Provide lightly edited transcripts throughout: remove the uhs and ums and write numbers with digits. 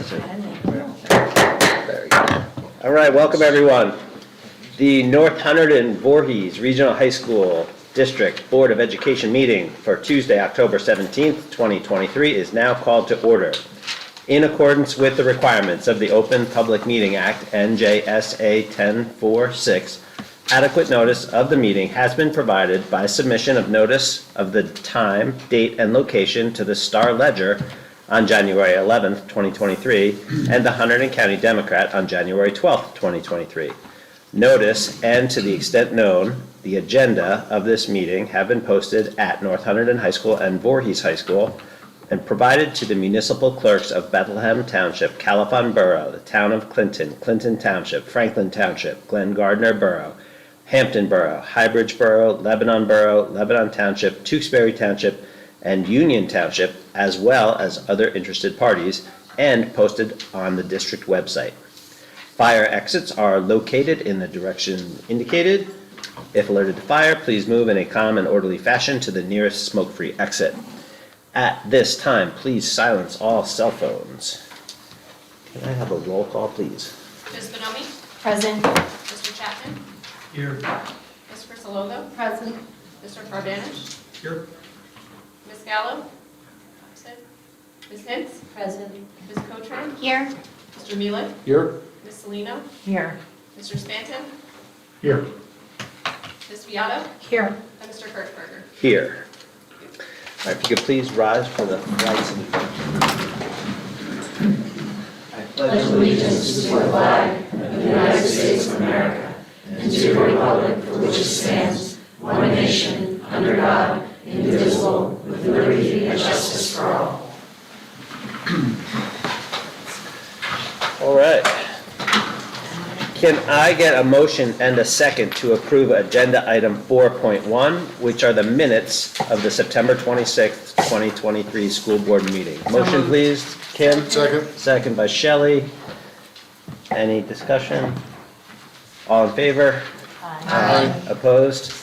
Very good. All right, welcome everyone. The North Hunterdon-Voorhees Regional High School District Board of Education meeting for Tuesday, October 17th, 2023 is now called to order. In accordance with the requirements of the Open Public Meeting Act, NJSA 1046, adequate notice of the meeting has been provided by submission of notice of the time, date, and location to the Star Ledger on January 11th, 2023, and the Hunterdon County Democrat on January 12th, 2023. Notice, and to the extent known, the agenda of this meeting have been posted at North Hunterdon High School and Voorhees High School and provided to the municipal clerks of Bethlehem Township, Califon Borough, the town of Clinton, Clinton Township, Franklin Township, Glen Gardner Borough, Hampton Borough, Highbridge Borough, Lebanon Township, Tewksbury Township, and Union Township, as well as other interested parties, and posted on the district website. Fire exits are located in the direction indicated. If alerted to fire, please move in a calm and orderly fashion to the nearest smoke-free exit. At this time, please silence all cell phones. Can I have a roll call, please? Ms. Bonomi? Present. Mr. Chapman? Here. Ms. Crisologo? Present. Mr. Carvanish? Here. Ms. Gallo? Absent. Ms. Hintz? Present. Ms. Cotran? Here. Mr. Mueller? Here. Ms. Salino? Here. Mr. Stanton? Here. Ms. Viata? Here. And Mr. Kirchberger? Here. All right, if you could please rise for the flag salute. I pledge allegiance to the flag of the United States of America and to the republic for which it stands, one nation, under God, indivisible, with liberty and justice for all. All right. Can I get a motion and a second to approve agenda item 4.1, which are the minutes of the September 26th, 2023 school board meeting? Motion, please. Kim? Second. Second by Shelley. Any discussion? All in favor? Aye. Opposed?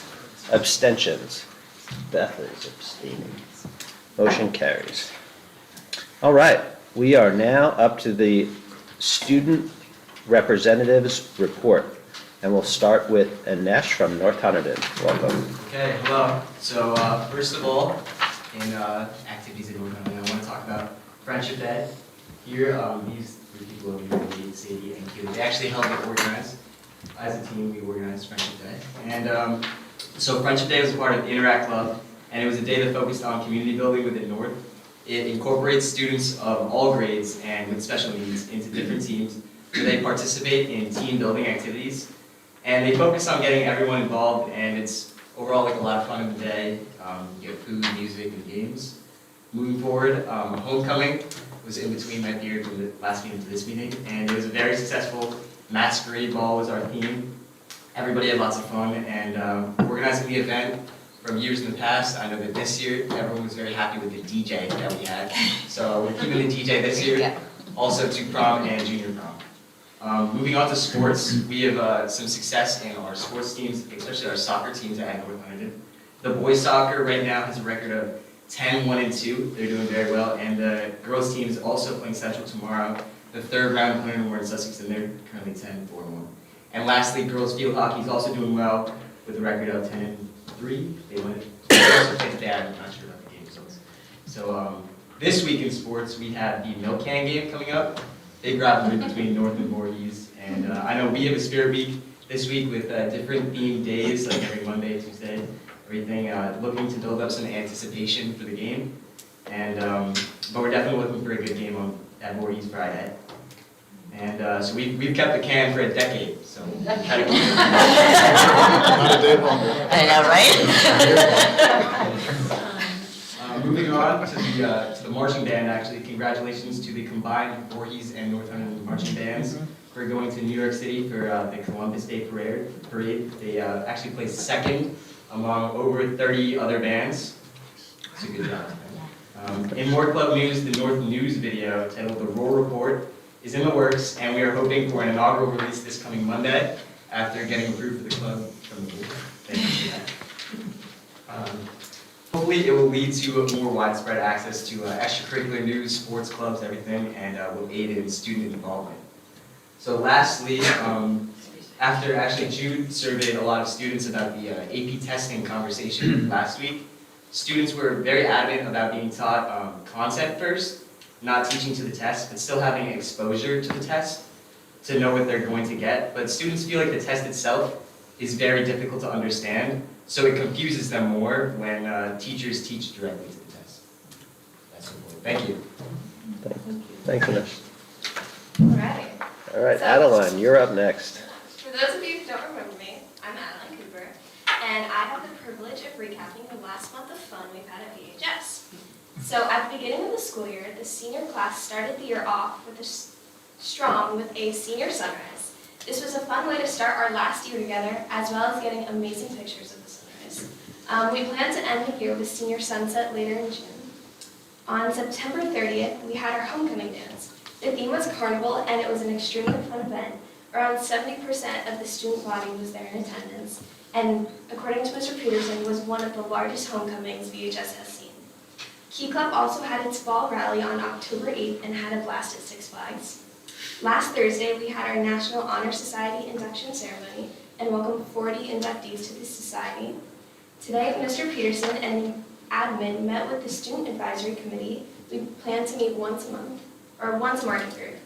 Abstentions? Beth is abstaining. Motion carries. All right, we are now up to the student representatives report, and we'll start with Anesh from North Hunterdon. Welcome. Okay, hello. So first of all, in activities at North Hunterdon, I want to talk about Friendship Day. Here, these three people over here, Lee, Sadie, and Keely, they actually helped me organize. As a team, we organized Friendship Day. And so Friendship Day was a part of the Interact Club, and it was a day that focused on community building within North. It incorporates students of all grades and with special needs into different teams where they participate in team building activities. And they focus on getting everyone involved, and it's overall like a lot of fun in the day. You get food, music, and games. Moving forward, homecoming was in between my period from the last meeting to this meeting, and it was a very successful masquerade ball was our theme. Everybody had lots of fun, and organizing the event from years in the past, I know that this year everyone was very happy with the DJ that we had. So we're keeping the DJ this year, also to prom and junior prom. Moving on to sports, we have some success in our sports teams, especially our soccer teams at North Hunterdon. The boys soccer right now has a record of 10-1-2. They're doing very well, and the girls team is also playing Central tomorrow, the third round of Hunterdon in Sussex, and they're currently 10-4-1. And lastly, girls field hockey is also doing well with a record of 10-3. They won it. They also played today. I'm not sure about the game results. So this week in sports, we have the milk can game coming up. Big rivalry between North and Voorhees, and I know we have a spirit week this week with different themed days, like every Monday, Tuesday, everything. Looking to build up some anticipation for the game, and but we're definitely looking for a good game at Voorhees Friday. And so we've kept the can for a decade, so try to keep it. Not a day longer. I know, right? Moving on to the marching band, actually, congratulations to the combined Voorhees and North Hunterdon marching bands for going to New York City for the Columbus Day Parade. They actually placed second among over 30 other bands. It's a good job. In more club news, the North News video titled The Roar Report is in the works, and we are hoping for an inaugural release this coming Monday after getting approved for the club from the board. Thank you for that. hopefully it will lead to a more widespread access to extracurricular news, sports clubs, everything, and will aid in student involvement. So lastly, after actually Jude surveyed a lot of students about the AP testing conversation last week, students were very adamant about being taught content first, not teaching to the test, but still having exposure to the test to know what they're going to get. But students feel like the test itself is very difficult to understand, so it confuses them more when teachers teach directly to the test. That's the point. Thank you. Thanks, Anish. Alright. All right, Adeline, you're up next. For those of you who don't remember me, I'm Adeline Cooper, and I have the privilege of recapping the last month of fun we've had at VHS. So at the beginning of the school year, the senior class started the year off with a senior sunrise. This was a fun way to start our last year together, as well as getting amazing pictures of the sunrise. We plan to end the year with senior sunset later in June. On September 30th, we had our homecoming dance. The theme was carnival, and it was an extremely fun event. Around 70% of the student body was there in attendance, and according to Mr. Peterson, was one of the largest homecomings VHS has seen. Key Club also had its fall rally on October 8th and had a blast at Six Flags. Last Thursday, we had our National Honor Society induction ceremony and welcomed 40 inductees to the society. Today, Mr. Peterson and the admin met with the Student Advisory Committee. We plan to meet once a March 3rd.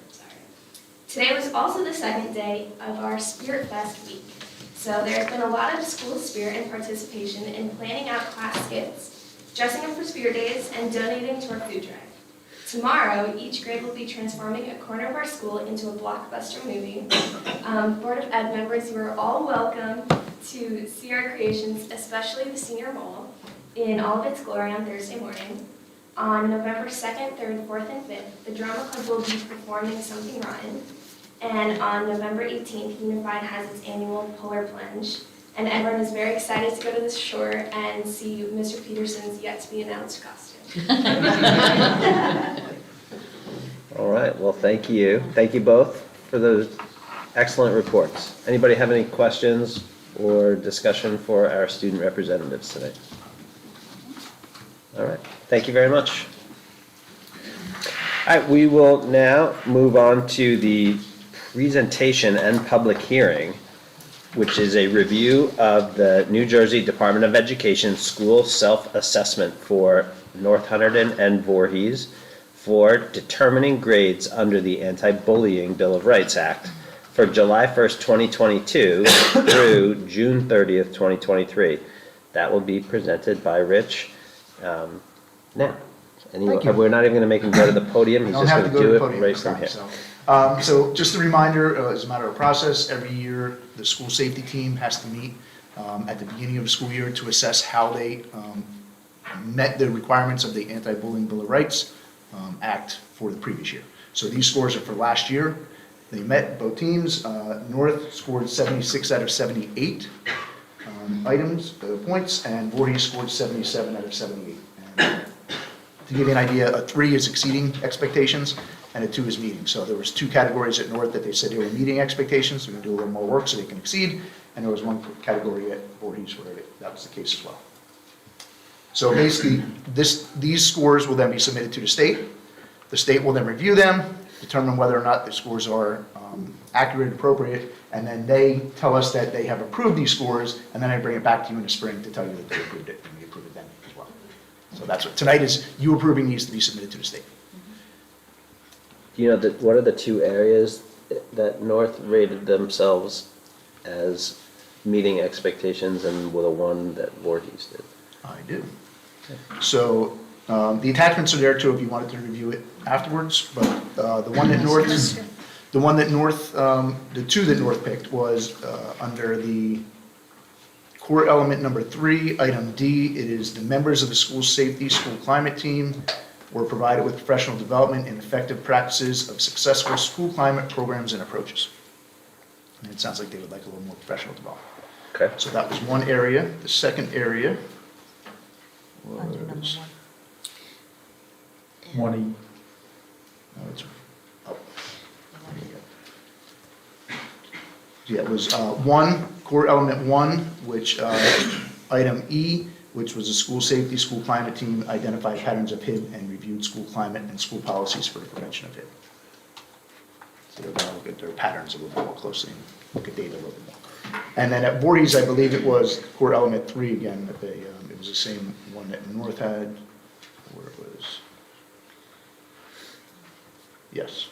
Today was also the second day of our Spirit Fest week. So there has been a lot of school spirit and participation in planning out class skits, dressing up for Spirit Days, and donating to our food drive. Tomorrow, each grade will be transforming a corner of our school into a blockbuster movie. Board of Ed members, you are all welcome to see our creations, especially the senior mole, in all of its glory on Thursday morning. On November 2nd, 3rd, 4th, and 5th, the Drama Club will be performing Something Rotten. And on November 18th, Unified has its annual Polar Plunge. And everyone is very excited to go to the shore and see Mr. Peterson's yet-to-be-announced costume. All right, well, thank you. Thank you both for those excellent reports. Anybody have any questions or discussion for our student representatives today? All right, thank you very much. All right, we will now move on to the presentation and public hearing, which is a review of the New Jersey Department of Education school self-assessment for North Hunterdon and Voorhees for determining grades under the Anti-Bullying Bill of Rights Act for July 1st, 2022 through June 30th, 2023. That will be presented by Rich now. Thank you. We're not even going to make him go to the podium. He's Don't just have going to to go do to the it podium right this from time, here. so just a reminder, as a matter of process, every year the school safety team has to meet at the beginning of the school year to assess how they met the requirements of the Anti-Bullying Bill of Rights Act for the previous year. So these scores are for last year. They met, both teams. North scored 76 out of 78 points, and Voorhees scored 77 out of 78. And to give you an idea, a 3 is exceeding expectations, and a 2 is meeting. So there was 2 categories at North that they said they were meeting expectations, so we're going to do a little more work so they can exceed, and there was 1 category at Voorhees where that was the case as well. So basically, these scores will then be submitted to the state. The state will then review them, determine whether or not the scores are accurate and appropriate, and then they tell us that they have approved these scores, and then I bring it back to you in the spring to tell you that they approved it, and we approve it then as well. So that's what tonight is, you approving these to be submitted to the state. Do you know what are the 2 areas that North rated themselves as meeting expectations and the one that Voorhees did? I do. So the attachments are there too if you wanted to review it afterwards, but the 2 that North picked was under the core element number 3, item D. It is the members of the school safety, school climate team were provided with professional development and effective practices of successful school climate programs and approaches. And it sounds like they would like a little more professional development. Okay. So that was one area. The second area was... 1E. No, it's, oh. Yeah, it was 1, core element 1, which item E, which was a school safety, school climate team, identified patterns of HIB and reviewed school climate and school policies for the prevention of HIB. So they're gonna look at their patterns a little bit more closely and look at data a little bit more. And then at Voorhees, I believe it was core element 3 again, that they, it was the same one that North had, where it was, yes.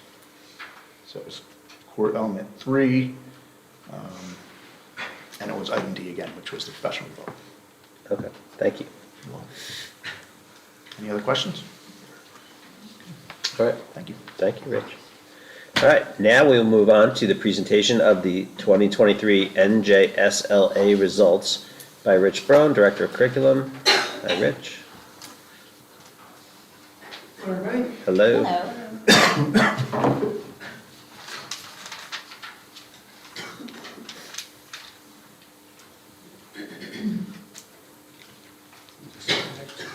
So it was core element 3, and it was item D again, which was the professional development. Okay, thank you. Any other questions? All right, Thank you. thank you, Rich. All right, now we'll move on to the presentation of the 2023 NJSLA results by Rich Brown, Director of Curriculum. Hi, Rich. All right. Hello. Hello.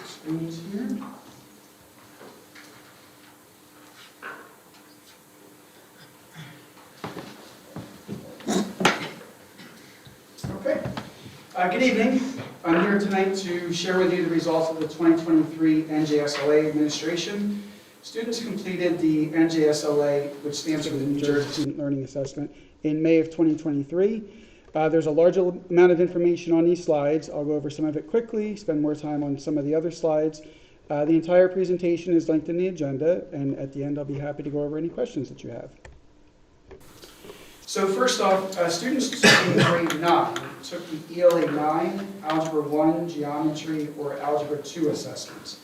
Screens here. Okay. Good evening. I'm here tonight to share with you the results of the 2023 NJSLA administration. Students completed the NJSLA, which stands for the New Jersey Student Learning Assessment, in May of 2023. There's a large amount of information on these slides. I'll go over some of it quickly, spend more time on some of the other slides. The entire presentation is linked in the agenda, and at the end I'll be happy to go over any questions that you have. So first off, students in grade 9 took the ELA 9, Algebra 1, Geometry, or Algebra 2 assessments.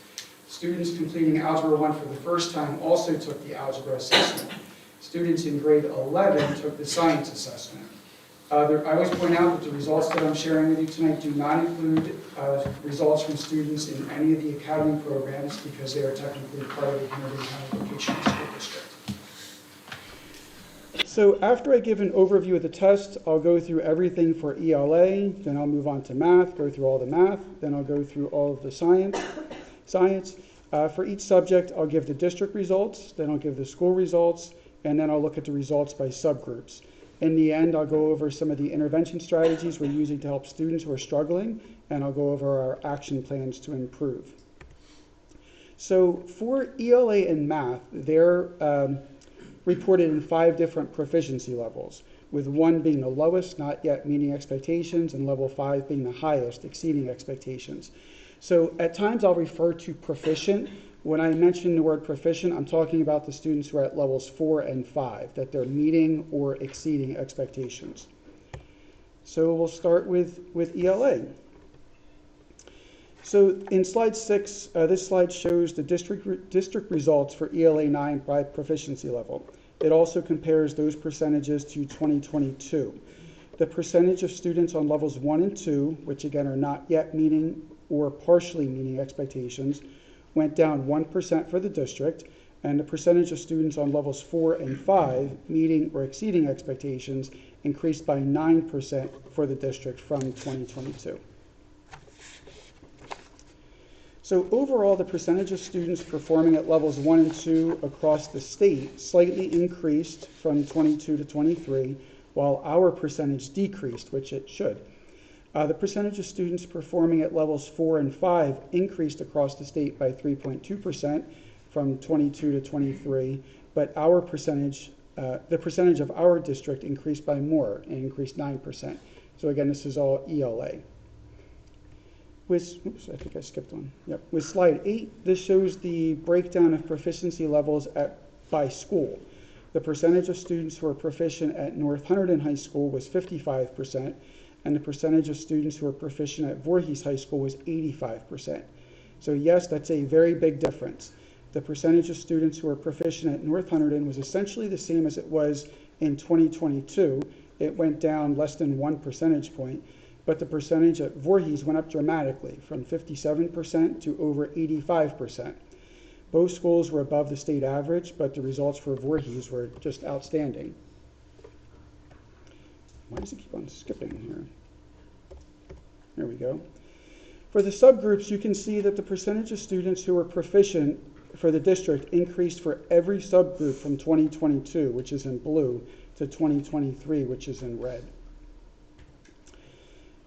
Students completing Algebra 1 for the first time also took the Algebra assessment. Students in grade 11 took the Science assessment. I always point out that the results that I'm sharing with you tonight do not include results from students in any of the academy programs because they are technically part of the Hunterdon County Vocational School District. So after I give an overview of the test, I'll go through everything for ELA, then I'll move on to math, go through all the math, then I'll go through all of the science. For each subject, I'll give the district results, then I'll give the school results, and then I'll look at the results by subgroups. In the end, I'll go over some of the intervention strategies we're using to help students who are struggling, and I'll go over our action plans to improve. So for ELA and math, they're reported in 5 different proficiency levels, with 1 being the lowest, not yet meeting expectations, and level 5 being the highest, exceeding expectations. So at times I'll refer to proficient. When I mention the word proficient, I'm talking about the students who are at levels 4 and 5, that they're meeting or exceeding expectations. So we'll start with ELA. So in slide 6, this slide shows the district results for ELA 9 by proficiency level. It also compares those percentages to 2022. The percentage of students on levels 1 and 2, which again are not yet meeting or partially meeting expectations, went down 1% for the district, and the percentage of students on levels 4 and 5 meeting or exceeding expectations increased by 9% for the district from 2022. So overall, the percentage of students performing at levels 1 and 2 across the state slightly increased from 22 to 23, while our percentage decreased, which it should. The percentage of students performing at levels 4 and 5 increased across the state by 3.2% from 22 to 23, but our percentage, the percentage of our district increased by more and increased 9%. So again, this is all ELA. Oops, I think I skipped one. Yep. With slide 8, this shows the breakdown of proficiency levels by school. The percentage of students who are proficient at North Hunterdon High School was 55%, and the percentage of students who are proficient at Voorhees High School was 85%. So yes, that's a very big difference. The percentage of students who are proficient at North Hunterdon was essentially the same as it was in 2022. It went down less than 1 percentage point, but the percentage at Voorhees went up dramatically from 57% to over 85%. Both schools were above the state average, but the results for Voorhees were just outstanding. Why does it keep on skipping here? There we go. For the subgroups, you can see that the percentage of students who were proficient for the district increased for every subgroup from 2022, which is in blue, to 2023, which is in red.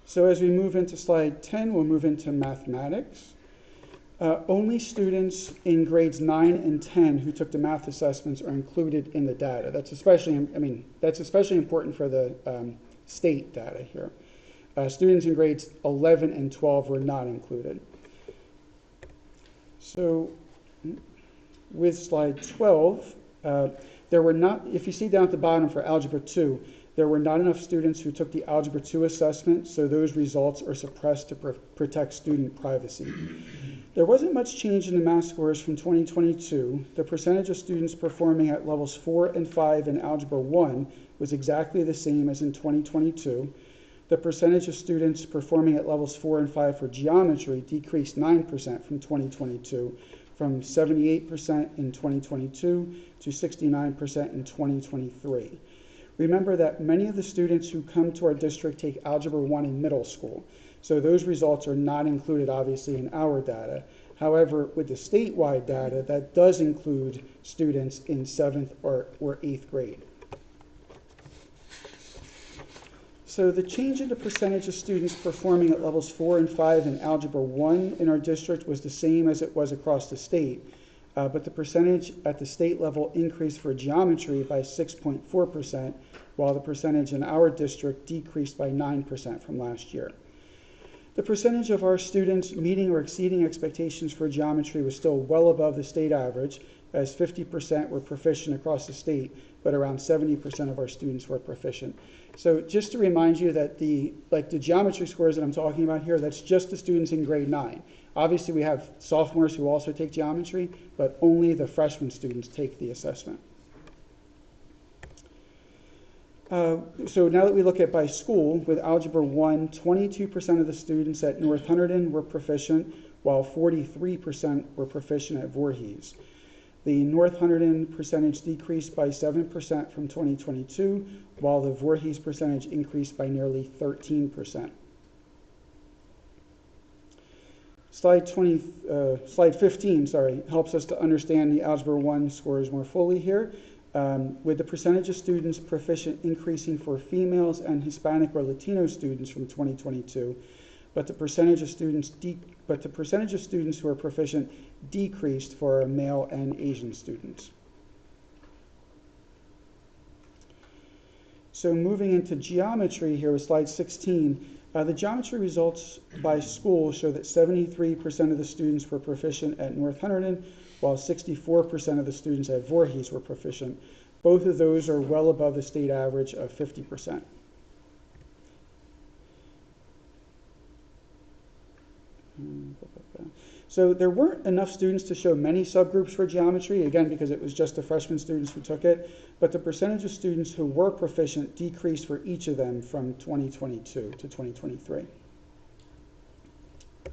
So as we move into slide 10, we'll move into mathematics. Only students in grades 9 and 10 who took the math assessments are included in the data. That's especially important for the state data here. Students in grades 11 and 12 were not included. So with slide 12, there were not, if you see down at the bottom for Algebra 2, there were not enough students who took the Algebra 2 assessment, so those results are suppressed to protect student privacy. There wasn't much change in the math scores from 2022. The percentage of students performing at levels 4 and 5 in Algebra 1 was exactly the same as in 2022. The percentage of students performing at levels 4 and 5 for geometry decreased 9% from 2022, from 78% in 2022 to 69% in 2023. Remember that many of the students who come to our district take Algebra 1 in middle school, so those results are not included obviously in our data. However, with the statewide data, that does include students in 7th or 8th grade. So the change in the percentage of students performing at levels 4 and 5 in Algebra 1 in our district was the same as it was across the state, but the percentage at the state level increased for geometry by 6.4%, while the percentage in our district decreased by 9% from last year. The percentage of our students meeting or exceeding expectations for geometry was still well above the state average, as 50% were proficient across the state, but around 70% of our students were proficient. So just to remind you that the geometry scores that I'm talking about here, that's just the students in grade 9. Obviously we have sophomores who also take geometry, but only the freshman students take the assessment. So now that we look at by school, with Algebra 1, 22% of the students at North Hunterdon were proficient, while 43% were proficient at Voorhees. The North Hunterdon percentage decreased by 7% from 2022, while the Voorhees percentage increased by nearly 13%. Slide 15, helps us to understand the Algebra 1 scores more fully here, with the percentage of students proficient increasing for females and Hispanic or Latino students from 2022, but the percentage of students who are proficient decreased for our male and Asian students. So moving into geometry here with slide 16, the geometry results by school show that 73% of the students were proficient at North Hunterdon, while 64% of the students at Voorhees were proficient. Both of those are well above the state average of 50%. So there weren't enough students to show many subgroups for geometry, again, because it was just the freshman students who took it, but the percentage of students who were proficient decreased for each of them from 2022 to 2023. I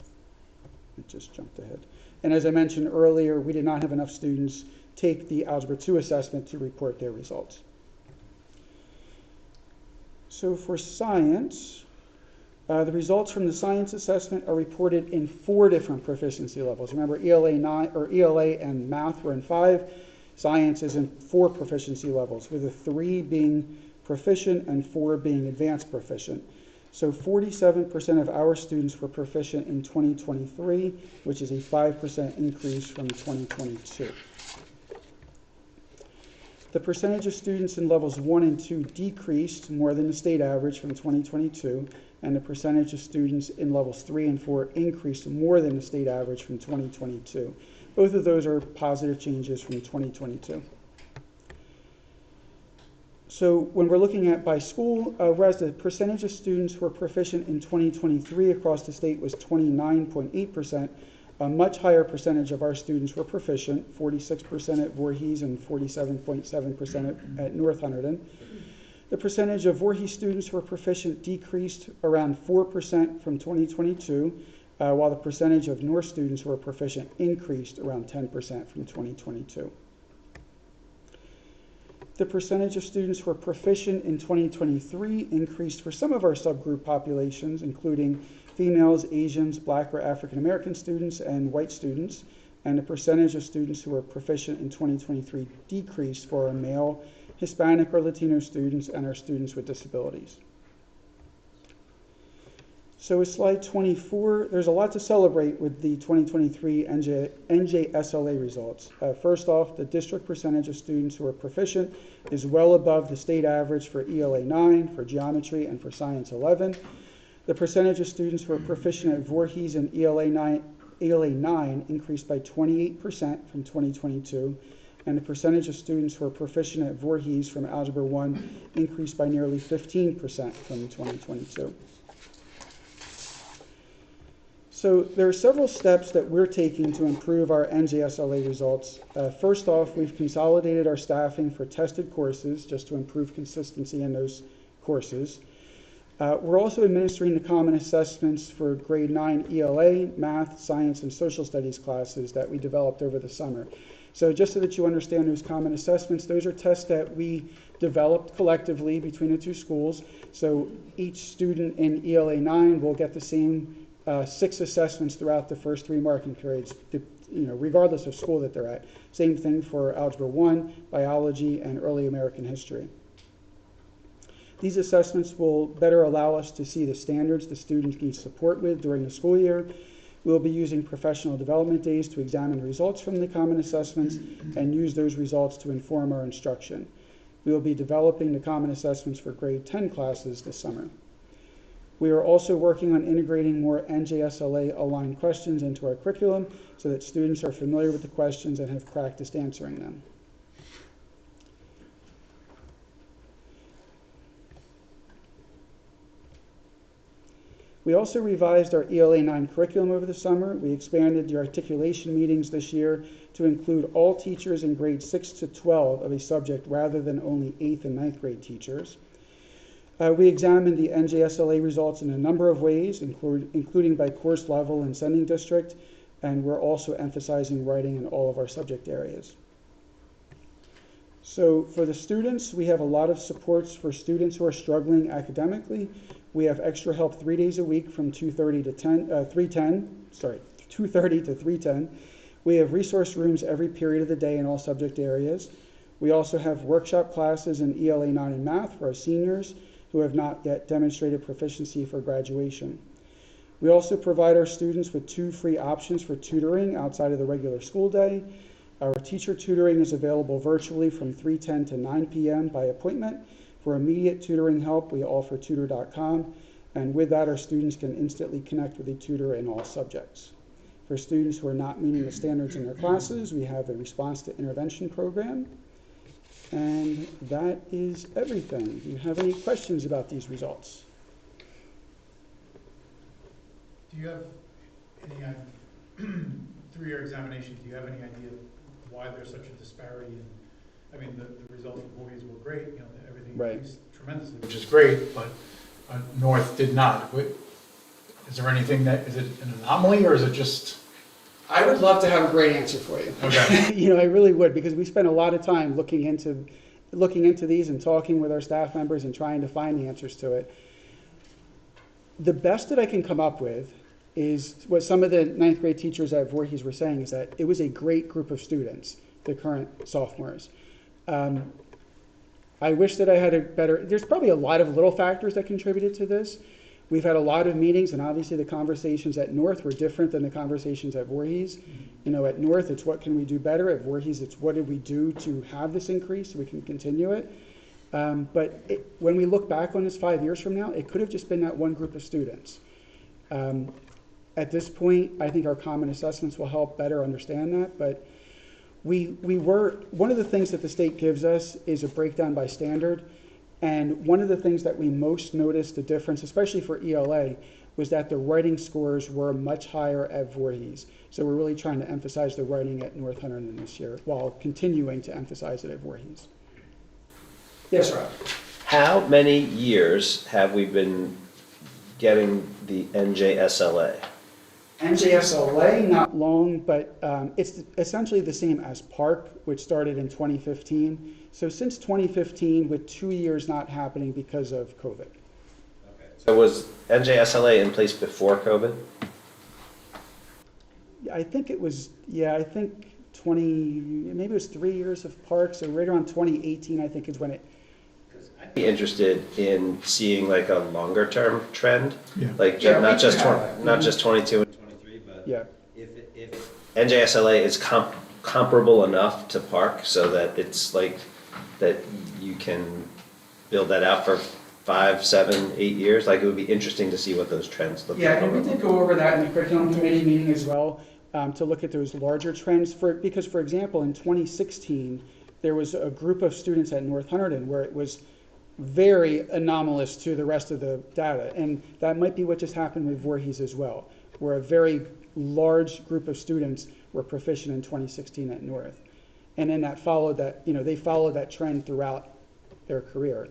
just jumped ahead. And as I mentioned earlier, we did not have enough students take the Algebra 2 assessment to report their results. So for science, the results from the science assessment are reported in 4 different proficiency levels. Remember, ELA and math were in 5. Science is in 4 proficiency levels, with the 3 being proficient and 4 being advanced proficient. So 47% of our students were proficient in 2023, which is a 5% increase from 2022. The percentage of students in levels 1 and 2 decreased more than the state average from 2022, and the percentage of students in levels 3 and 4 increased more than the state average from 2022. Both of those are positive changes from 2022. So when we're looking at by school, whereas the percentage of students who were proficient in 2023 across the state was 29.8%, a much higher percentage of our students were proficient, 46% at Voorhees and 47.7% at North Hunterdon. The percentage of Voorhees students who were proficient decreased around 4% from 2022, while the percentage of North students who were proficient increased around 10% from 2022. The percentage of students who were proficient in 2023 increased for some of our subgroup populations, including females, Asians, Black or African American students, and white students, and the percentage of students who were proficient in 2023 decreased for our male, Hispanic or Latino students, and our students with disabilities. So with slide 24, there's a lot to celebrate with the 2023 NJSLA results. First off, the district percentage of students who are proficient is well above the state average for ELA 9, for geometry, and for science 11. The percentage of students who are proficient at Voorhees and ELA 9 increased by 28% from 2022, and the percentage of students who are proficient at Voorhees from Algebra 1 increased by nearly 15% from 2022. So there are several steps that we're taking to improve our NJSLA results. First off, we've consolidated our staffing for tested courses just to improve consistency in those courses. We're also administering the common assessments for grade 9 ELA, math, science, and social studies classes that we developed over the summer. So just so that you understand those common assessments, those are tests that we developed collectively between the two schools. So each student in ELA 9 will get the same 6 assessments throughout the first 3 marking periods, regardless of school that they're at. Same thing for Algebra 1, Biology, and Early American History. These assessments will better allow us to see the standards the students need support with during the school year. We'll be using professional development days to examine the results from the common assessments and use those results to inform our instruction. We will be developing the common assessments for grade 10 classes this summer. We are also working on integrating more NJSLA-aligned questions into our curriculum so that students are familiar with the questions and have practiced answering them. We also revised our ELA 9 curriculum over the summer. We expanded the articulation meetings this year to include all teachers in grades 6 to 12 of a subject rather than only 8th and 9th grade teachers. We examined the NJSLA results in a number of ways, including by course level and sending district, and we're also emphasizing writing in all of our subject areas. So for the students, we have a lot of supports for students who are struggling academically. We have extra help 3 days a week from 2:30 to 3:10. We have resource rooms every period of the day in all subject areas. We also have workshop classes in ELA 9 and math for our seniors who have not yet demonstrated proficiency for graduation. We also provide our students with 2 free options for tutoring outside of the regular school day. Our teacher tutoring is available virtually from 3:10 to 9 p.m. by appointment. For immediate tutoring help, we offer tutor.com, and with that, our students can instantly connect with a tutor in all subjects. For students who are not meeting the standards in their classes, we have a response to intervention program. And that is everything. Do you have any questions about these results? Do you have any, through your examination, do you have any idea why there's such a disparity in, the results of Voorhees were great, everything Right. increased tremendously, which is great, but North did not. Is there anything is it an anomaly or is it just? I would love to have a great answer for you. Okay. I really would, because we spend a lot of time looking into these and talking with our staff members and trying to find the answers to it. The best that I can come up with is what some of the 9th grade teachers at Voorhees were saying, is that it was a great group of students, the current sophomores. I wish that I had there's probably a lot of little factors that contributed to this. We've had a lot of meetings, and obviously the conversations at North were different than the conversations at Voorhees. At North, it's what can we do better. At Voorhees, it's what did we do to have this increase so we can continue it. But when we look back on this 5 years from now, it could have just been that one group of students. At this point, I think our common assessments will help better understand that. But one of the things that the state gives us is a breakdown by standard. And one of the things that we most noticed the difference, especially for ELA, was that the writing scores were much higher at Voorhees. So we're really trying to emphasize the writing at North Hunterdon this year while continuing to emphasize it at Voorhees. Yes, Rob. How many years have we been getting the NJSLA? NJSLA, not long, but it's essentially the same as PARC, which started in 2015. So since 2015, with 2 years not happening because of COVID. So was NJSLA in place before COVID? I think it was, maybe it was 3 years of PARC, so right around 2018, I think is when it. I'd be interested in seeing like a longer term trend, Yeah. like Yeah, not we just can have that. not just 22 and 23, but Yeah. if NJSLA is comparable enough to Park so that it's like that you can build that out for 5, 7, 8 years, like it would be interesting to see what those trends look like. Yeah, and we did go over that in the curriculum committee meeting as well, to look at those larger trends because, for example, in 2016, there was a group of students at North Hunterdon where it was very anomalous to the rest of the data. And that might be what just happened with Voorhees as well, where a very large group of students were proficient in 2016 at North. And then that followed that, they followed that trend throughout their career.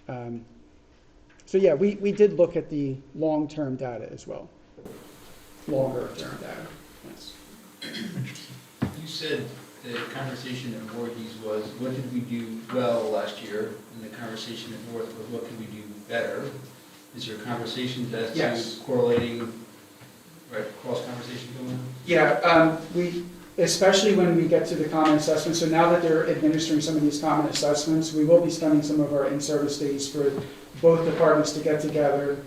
So yeah, we did look at the long-term data as well. Longer-term data, yes. You said the conversation at Voorhees was, what did we do well last year? And the conversation at North was, what can we do better? Is there a conversation that's Yes. correlating, right, cross conversation going on? Yeah, especially when we get to the common assessments. So now that they're administering some of these common assessments, we will be spending some of our in-service days for both departments to get together,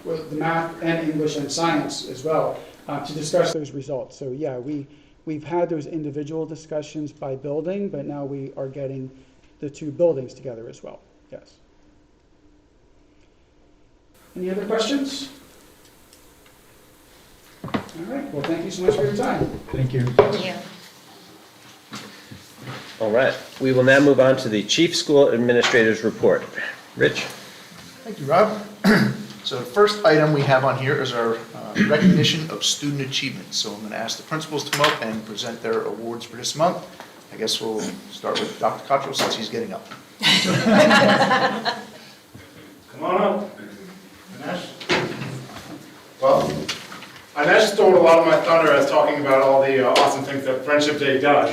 with the math and English and science as well, to discuss those results. So yeah, we've had those individual discussions by building, but now we are getting the two buildings together as well. Yes. Any other questions? All right, well, thank you so much for your time. Thank you. All right, we will now move on to the Chief School Administrator's Report. Rich? Thank you, Rob. So the first item we have on here is our recognition of student achievement. So I'm going to ask the principals to come up and present their awards for this month. I guess we'll start with Dr. Cottrell since he's getting up. Come on up. Anesh. Well, Anesh stole a lot of my thunder as talking about all the awesome things that Friendship Day does.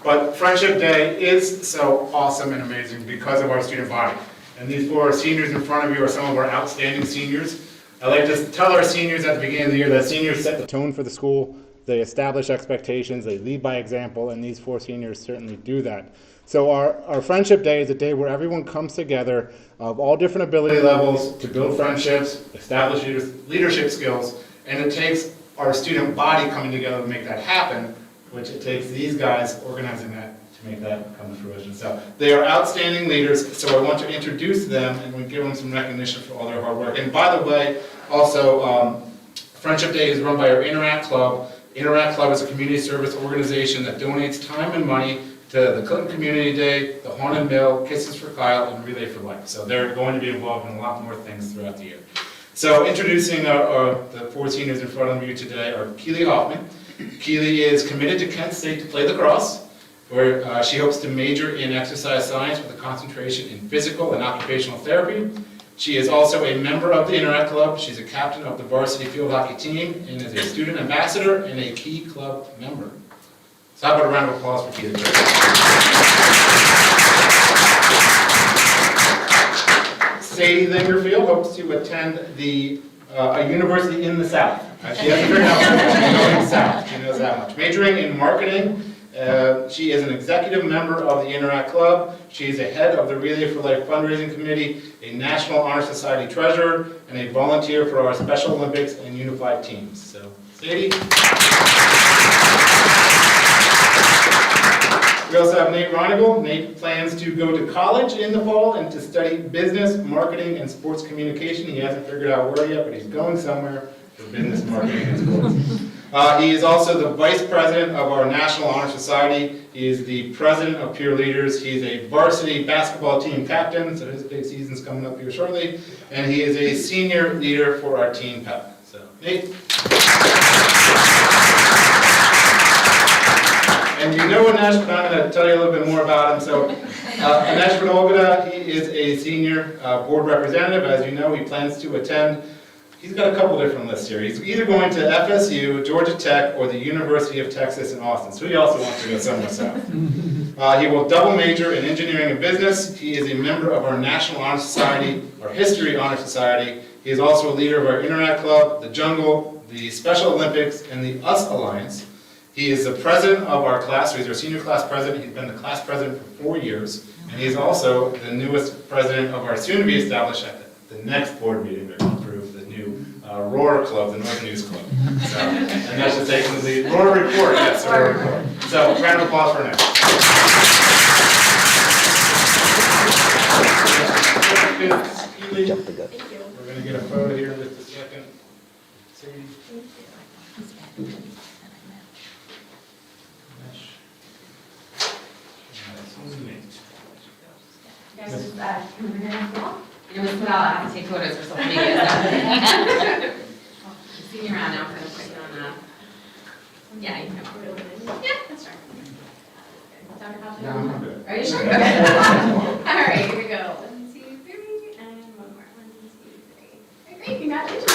But Friendship Day is so awesome and amazing because of our student body. And these 4 seniors in front of you are some of our outstanding seniors. I like to tell our seniors at the beginning of the year that seniors set the tone for the school. They establish expectations, they lead by example, and these 4 seniors certainly do that. So our Friendship Day is a day where everyone comes together of all different ability levels to build friendships, establish leadership skills, and it takes our student body coming together to make that happen, which it takes these guys organizing that to make that come to fruition. So they are outstanding leaders, so I want to introduce them and we give them some recognition for all their hard work. And by the way, also, Friendship Day is run by our Interact Club. Interact Club is a community service organization that donates time and money to the Clinton Community Day, the Haunted Mill, Kisses for Kyle, and Relay for Life. So they're going to be involved in a lot more things throughout the year. So introducing the 4 seniors in front of you today are Keely Hoffman. Keely is committed to Kent State to play lacrosse, where she hopes to major in exercise science with a concentration in physical and occupational therapy. She is also a member of the Interact Club. She's a captain of the varsity field hockey team and is a student ambassador and a key club member. So how about a round of applause for Keely? Sadie Lingerfield hopes to attend a university in the South. She hasn't figured out which, she's going south. She knows that much. Majoring in marketing. She is an executive member of the Interact Club. She is a head of the Relay for Life fundraising committee, a National Honor Society treasurer, and a volunteer for our Special Olympics and Unified teams. So, Sadie. We also have Nate Reinigal. Nate plans to go to college in the fall and to study business, marketing, and sports communication. He hasn't figured out where yet, but he's going somewhere for business, marketing, and sports. He is also the vice president of our National Honor Society. He is the president of Peer Leaders. He's a varsity basketball team captain, so his big season's coming up here shortly. And he is a senior leader for our team pep. So, Nate. And you know Anesh, but I'm going to tell you a little bit more about him. So, Anesh Vinogada, he is a senior board representative. As you know, he plans to attend. He's got a couple different lists here. He's either going to FSU, Georgia Tech, or the University of Texas in Austin. So he also wants to go somewhere south. He will double major in engineering and business. He is a member of our National Honor Society, our History Honor Society. He is also a leader of our Interact Club, the Jungle, the Special Olympics, and the US Alliance. He is the president of our class, so he's our senior class president. He's been the class president for 4 years, and he's also the newest president of our soon-to-be established, at the next board meeting, they're going to approve the new Roar Club, the Northern News Club. So, and that's just taking the lead. Roar Report, yes, Roar Report. So, round of applause for Nash. Jump the gun. We're going to get a photo here in just a second. Sadie. It was put out, I have to take photos for social media. So. See me around now, I'm going to put you on yeah, you can come over. Yeah, that's right. Dr. Hoffman? No, I'm good. Are you sure? Okay. All right, here we go. 1, 2, 3, and one more. 1, 2, 3. Great, congratulations.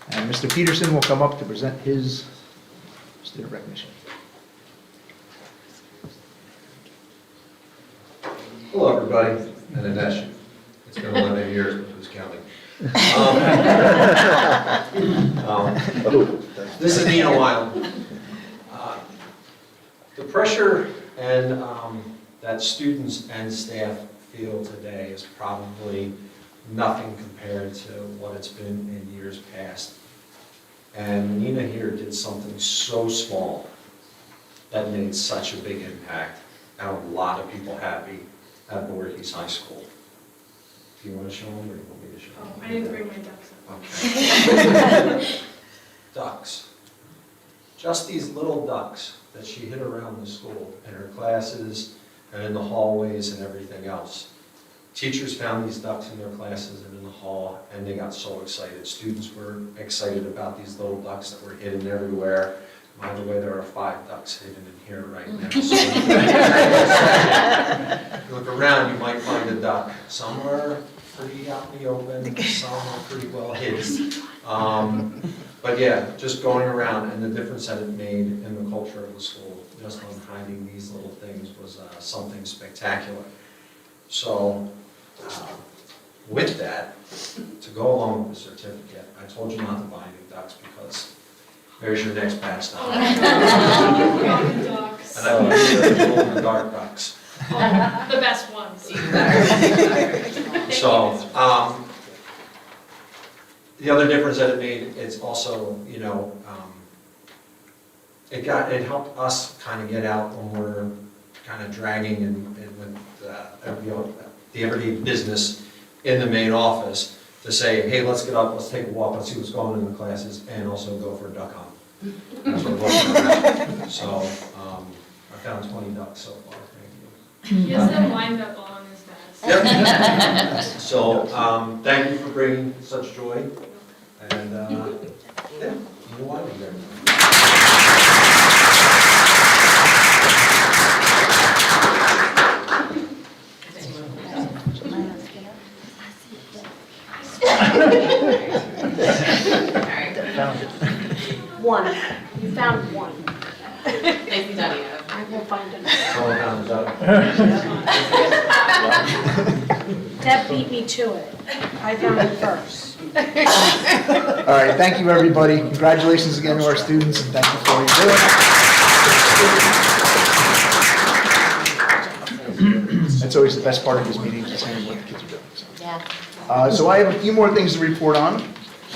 And Mr. Peterson will come up to present his student recognition. Hello, everybody, and Anesh. It's been 11 years, but who's counting? This has been a while. The pressure and that students and staff feel today is probably nothing compared to what it's been in years past. And Nina here did something so small that made such a big impact, and a lot of people happy at Voorhees High School. Do you want to show them, or do you want me to show them? I didn't bring my ducks up. Okay. Ducks. Just these little ducks that she hid around the school, in her classes, and in the hallways and everything else. Teachers found these ducks in their classes and in the hall, and they got so excited. Students were excited about these little ducks that were hidden everywhere. By the way, there are 5 ducks hidden in here right now. So if you look around, you might find a duck. Some are pretty out in the open, some are pretty well hidden. But yeah, just going around, and the difference that it made in the culture of the school, just on hiding these little things, was something spectacular. So, with that, to go along with the certificate, I told you not to buy any ducks because there's your next batch down. And I want to glow in the dark ducks. The best ones. So, the other difference that it made is also, you know, it helped us kind of get out when we're kind of dragging and with the everyday business in the main office to say, hey, let's get up, let's take a walk, let's see what's going on in the classes, and also go for a duck hunt. That's what we're looking at. So, I found 20 ducks so far, thank you. He has them lined up on his desk. Yep. So, thank you for bringing such joy, and, yeah, you know why we're here. One. You found one. Nicely done, Eva. I will find another. Someone found a duck. Deb beat me to it. I found it first. All right, thank you, everybody. Congratulations again to our students, and thank you for all you're doing. That's always the best part of these meetings, is hearing what the kids are doing. So. Yeah. So I have a few more things to report on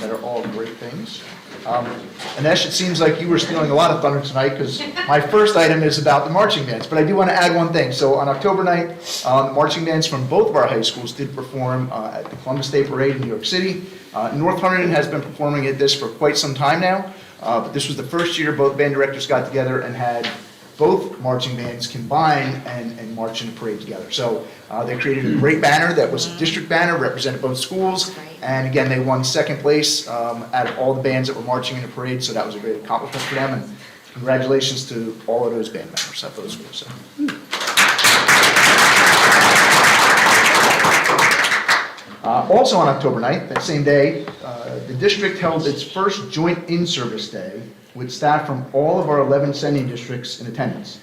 that are all great things. Anesh, it seems like you were stealing a lot of thunder tonight, because my first item is about the marching bands, but I do want to add one thing. So on October 9th, marching bands from both of our high schools did perform at the Columbus Day Parade in New York City. North Hunterdon has been performing at this for quite some time now, but this was the first year both band directors got together and had both marching bands combine and march in a parade together. So they created a great banner that was a district banner, represented both schools, and again, they won second place out of all the bands that were marching in the parade, so that was a great accomplishment for them, and congratulations to all of those band members at both schools. So. Also on October 9th, that same day, the district held its first joint in-service day with staff from all of our 11 sending districts in attendance.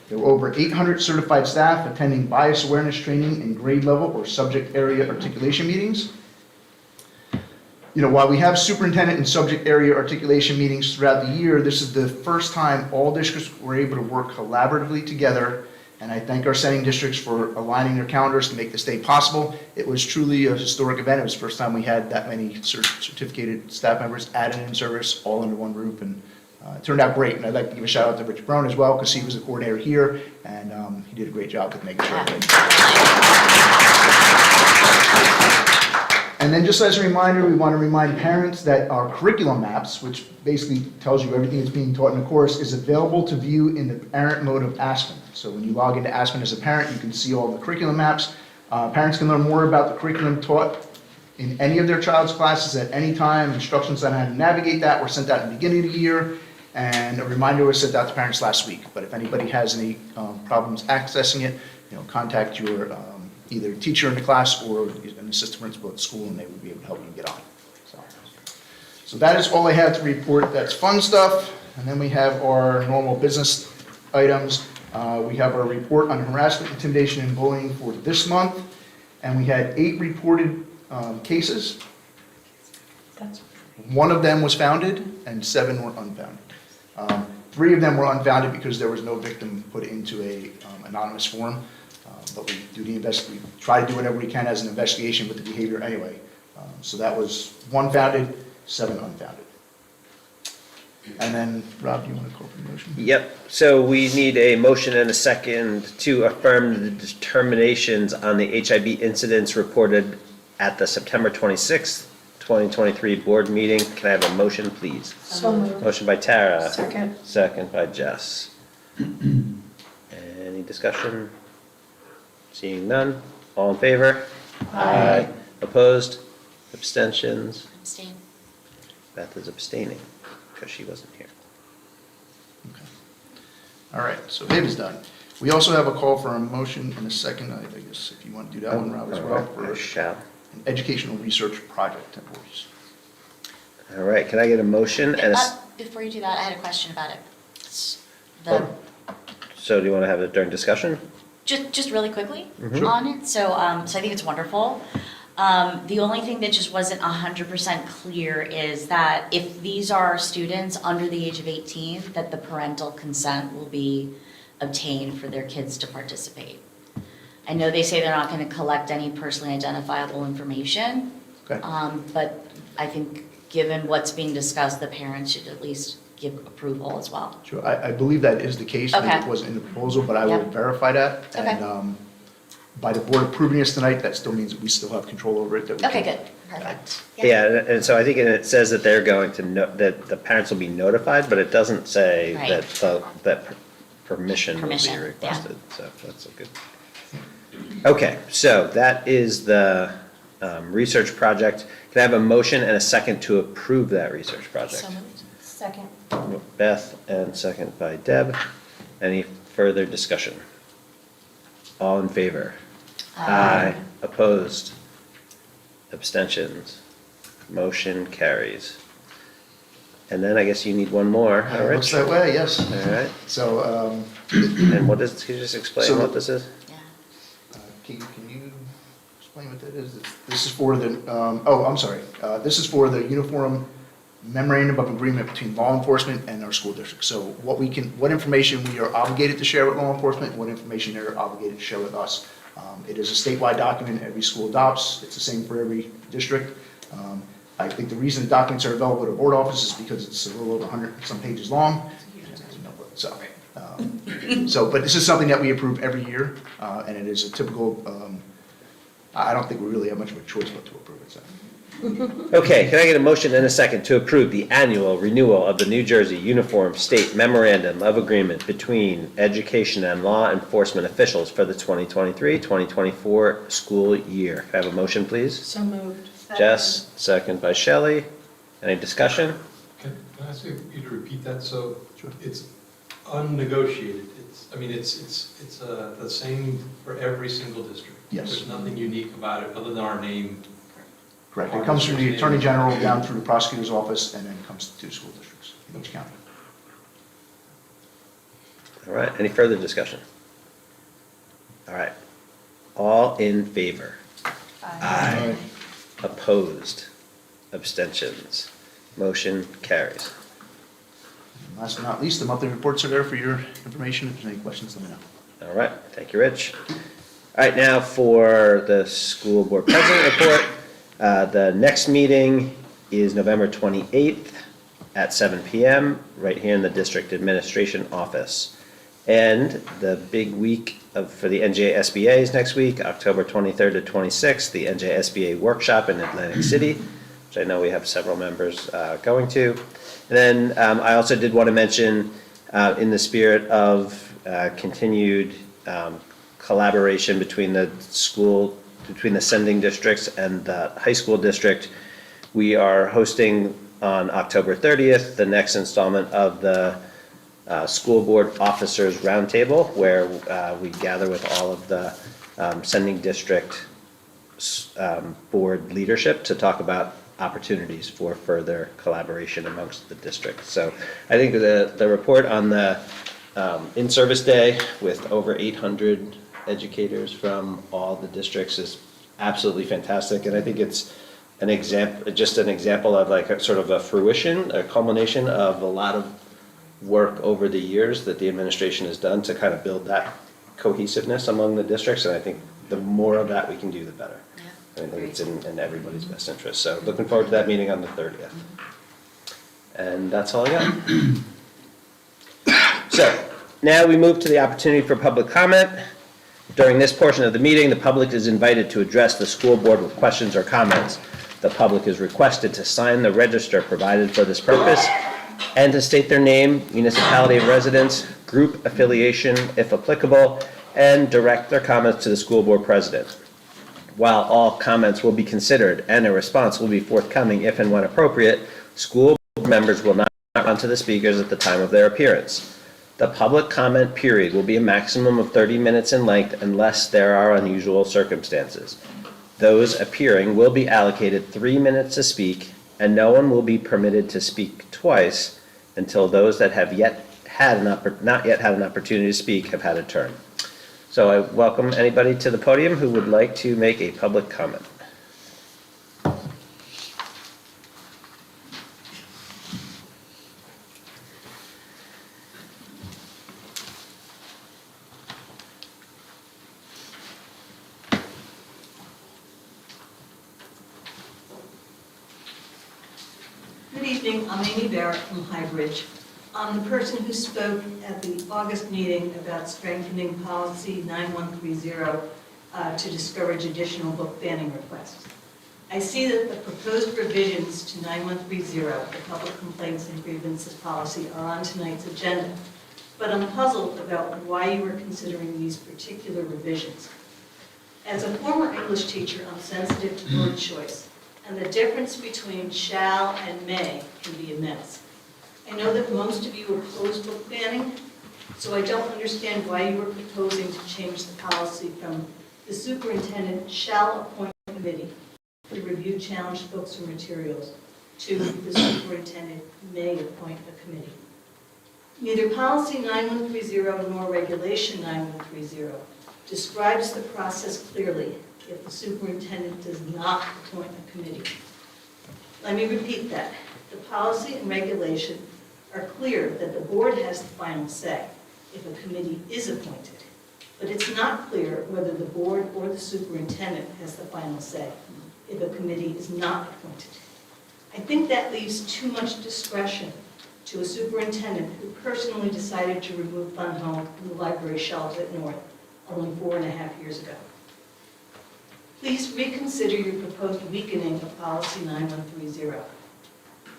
There were over 800 certified staff attending bias awareness training and grade level or subject area articulation meetings. You know, while we have superintendent and subject area articulation meetings throughout the year, this is the first time all districts were able to work collaboratively together, and I thank our sending districts for aligning their calendars to make this day possible. It was truly a historic event. It was the first time we had that many certificated staff members added in service, all under one roof, and it turned out great. And I'd like to give a shout out to Rich Brown as well, because he was the coordinator here, and he did a great job with making sure And then just as a reminder, we want to remind parents that our curriculum maps, which basically tells you everything that's being taught in the course, is available to view in the parent mode of Aspen. So when you log into Aspen as a parent, you can see all the curriculum maps. Parents can learn more about the curriculum taught in any of their child's classes at any time. Instructions on how to navigate that were sent out in the beginning of the year, and a reminder was sent out to parents last week. But if anybody has any problems accessing it, you know, contact your either teacher in the class or an assistant principal at school, and they would be able to help you get on. So that is all I have to report. That's fun stuff. And then we have our normal business items. We have our report on harassment, intimidation, and bullying for this month. And we had 8 reported cases. One of them was founded, and 7 were unfounded. 3 of them were unfounded because there was no victim put into a anonymous form. But we do we try to do whatever we can as an investigation with the behavior anyway. So that was 1 founded, 7 unfounded. And then, Rob, do you want to call for the motion? Yep, so we need a motion and a second to affirm the determinations on the HIB incidents reported at the September 26th, 2023 board meeting. Can I have a motion, please? So moved. Motion by Tara. Second. Second by Jess. Any discussion? Seeing none. All in favor? Aye. Opposed? Abstentions? Abstain. Beth is abstaining because she wasn't here. Okay. All right, so Viv is done. We also have a call for a motion in a second, I guess, if you want to do that one, Rob, as well, for I shall. an educational research project at Voorhees. All right, can I get a motion and a, Before you do that, I had a question about it. so do you want to have it during discussion? Just really quickly Mhm. on it. So I think it's wonderful. The only thing that just wasn't 100% clear is that if these are students under the age of 18, that the parental consent will be obtained for their kids to participate. I know they say they're not going to collect any personally identifiable information, Okay. but I think given what's being discussed, the parents should at least give approval as well. Sure, I believe that is the case, but Okay. it wasn't in the proposal, but I will Yep. verify that. Okay. And by the board approving this tonight, that still means that we still have control over it. That we Okay, can- good, perfect. Yeah, and so I think it says that they're going to that the parents will be notified, but it doesn't say Right. that permission will be Permission, yeah. requested, so that's a good. Okay, so that is the research project. Can I have a motion and a second to approve that research project? So moved. Second. Beth, and second by Deb. Any further discussion? All in favor? Aye. Opposed? Abstentions? Motion carries. And then I guess you need one more, huh, Looks Rich? that way, yes. All right, So, and what is, can you just explain So- what this is? Yeah. can you explain what that is? This is for the, I'm sorry. This is for the uniform memorandum of agreement between law enforcement and our school district. So what information we are obligated to share with law enforcement, and what information they're obligated to share with us. It is a statewide document every school adopts. It's the same for every district. I think the reason the documents are available at the board office is because it's a little over 100 some pages long. But this is something that we approve every year, and it is a typical, I don't think we really have much of a choice but to approve it, so. Okay, can I get a motion and a second to approve the annual renewal of the New Jersey Uniform State Memorandum of Agreement between education and law enforcement officials for the 2023-2024 school year? Can I have a motion, please? So moved. Jess, second by Shelley. Any discussion? Can I ask you to repeat that? So it's unnegotiated. It's the same for every single district. Yes. There's nothing unique about it other than our name. Correct. It comes from the Attorney General down through the prosecutor's office and then comes to school districts in each county. All right, any further discussion? All right, all in favor? Aye. Opposed? Abstentions? Motion carries. Last but not least, the monthly reports are there for your information. If there's any questions, let me know. All right, thank you, Rich. All right, now for the school board president report. The next meeting is November 28th at 7 PM, right here in the district administration office. And the big week for the NJSBA is next week, October 23rd to 26th, the NJSBA workshop in Atlantic City, which I know we have several members going to. And then I also did want to mention, in the spirit of continued collaboration between the sending districts and the high school district, we are hosting on October 30th the next installment of the School Board Officers Roundtable, where we gather with all of the sending district board leadership to talk about opportunities for further collaboration amongst the districts. So I think the report on the in-service day with over 800 educators from all the districts is absolutely fantastic, and I think it's an example of like a sort of a fruition, a culmination of a lot of work over the years that the administration has done to kind of build that cohesiveness among the districts, and I think the more of that we can do, the better. I think it's in everybody's best interest. So looking forward to that meeting on the 30th. And that's all I got. So now we move to the opportunity for public comment. During this portion of the meeting, the public is invited to address the school board with questions or comments. The public is requested to sign the register provided for this purpose and to state their name, municipality of residence, group affiliation, if applicable, and direct their comments to the school board president. While all comments will be considered and a response will be forthcoming if and when appropriate, school board members will not respond to the speakers at the time of their appearance. The public comment period will be a maximum of 30 minutes in length unless there are unusual circumstances. Those appearing will be allocated 3 minutes to speak, and no one will be permitted to speak twice until those that have not yet had an opportunity to speak have had a turn. So I welcome anybody to the podium who would like to make a public comment. Good evening, I'm Amy Barrett from Highbridge. I'm the person who spoke at the August meeting about strengthening policy 9130 to discourage additional book banning requests. I see that the proposed revisions to 9130, the public complaints and grievances policy, are on tonight's agenda, but I'm puzzled about why you are considering these particular revisions. As a former English teacher, I'm sensitive to word choice, and the difference between shall and may can be immense. I know that most of you oppose book banning, so I don't understand why you are proposing to change the policy from the superintendent shall appoint a committee to review challenged books or materials to the superintendent may appoint a committee. Neither policy 9130 nor regulation 9130 describes the process clearly if the superintendent does not appoint a committee. Let me repeat that. The policy and regulation are clear that the board has the final say if a committee is appointed, but it's not clear whether the board or the superintendent has the final say if a committee is not appointed. I think that leaves too much discretion to a superintendent who personally decided to remove Fun Home from the library shelves at North only 4.5 years ago. Please reconsider your proposed weakening of policy 9130.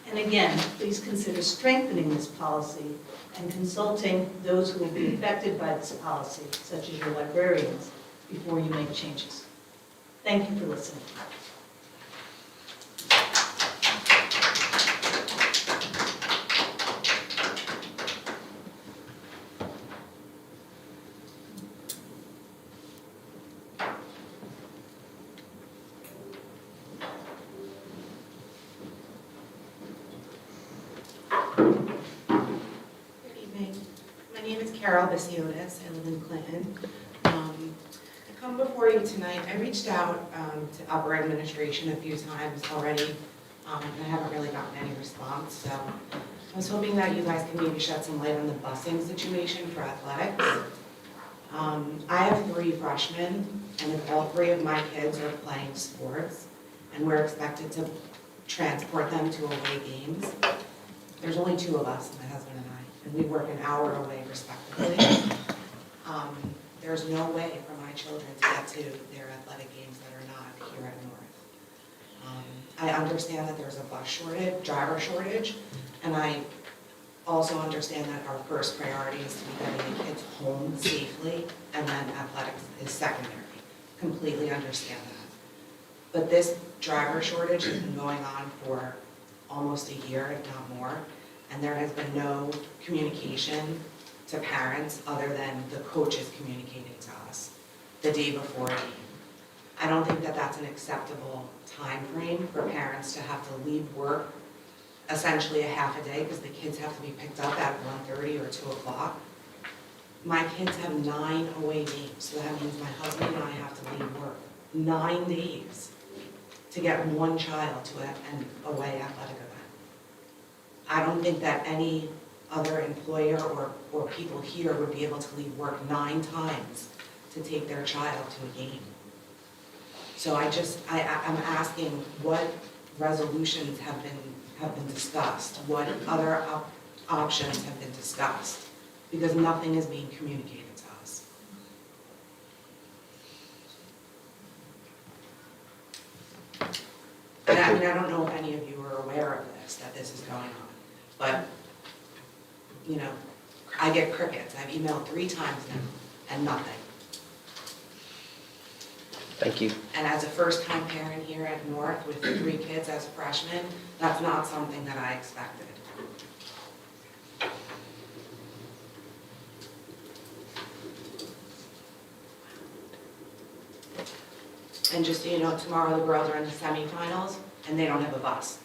And again, please consider strengthening this policy and consulting those who will be affected by this policy, such as your librarians, before you make changes. Thank you for listening. Carol Basiotis. I live in Clinton. I come before you tonight. I reached out to upper administration a few times already, and I haven't really gotten any response. So I was hoping that you guys can maybe shed some light on the busing situation for athletics. I have 3 freshmen, and if all 3 of my kids are playing sports, and we're expected to transport them to away games, there's only 2 of us, my husband and I, and we work an hour away respectively. There's no way for my children to get to their athletic games that are not here at North. I understand that there's a bus shortage, driver shortage, and I also understand that our first priority is to be getting the kids home safely, and then athletics is secondary. Completely understand that. But this driver shortage has been going on for almost a year, if not more, and there has been no communication to parents other than the coaches communicating to us the day before a game. I don't think that that's an acceptable time frame for parents to have to leave work essentially a half a day because the kids have to be picked up at 1:30 or 2 o'clock. My kids have 9 away games, so that means my husband and I have to leave work 9 days to get one child to an away athletic event. I don't think that any other employer or people here would be able to leave work 9 times to take their child to a game. So I'm asking what resolutions have been discussed, what other options have been discussed, because nothing is being communicated to us. And I mean, I don't know if any of you are aware of this, that this is going on, but, you know, I get crickets. I've emailed 3 times now, and nothing. Thank you. And as a first-time parent here at North with 3 kids as a freshman, that's not something that I expected. And just so you know, tomorrow the girls are in the semifinals, and they don't have a bus.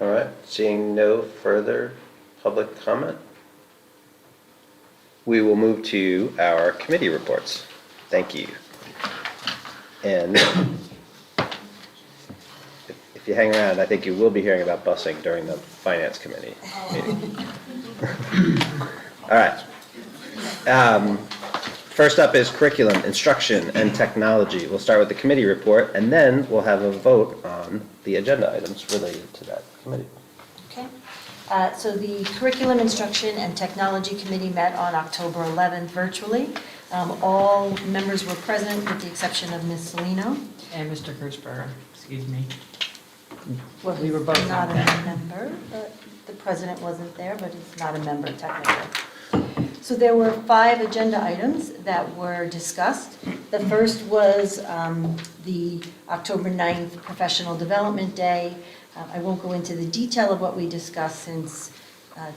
All right, seeing no further public comment, we will move to our committee reports. Thank you. And if you hang around, I think you will be hearing about busing during the Finance Committee meeting. All right. First up is curriculum, instruction, and technology. We'll start with the committee report, and then we'll have a vote on the agenda items related to that committee. Okay. So the Curriculum, Instruction, and Technology Committee met on October 11th virtually. All members were present with the exception of Ms. Salino. And Mr. Kirchberger, excuse me. Well, We were both not on a that. member, but the president wasn't there, but he's not a member technically. So there were 5 agenda items that were discussed. The first was the October 9th Professional Development Day. I won't go into the detail of what we discussed since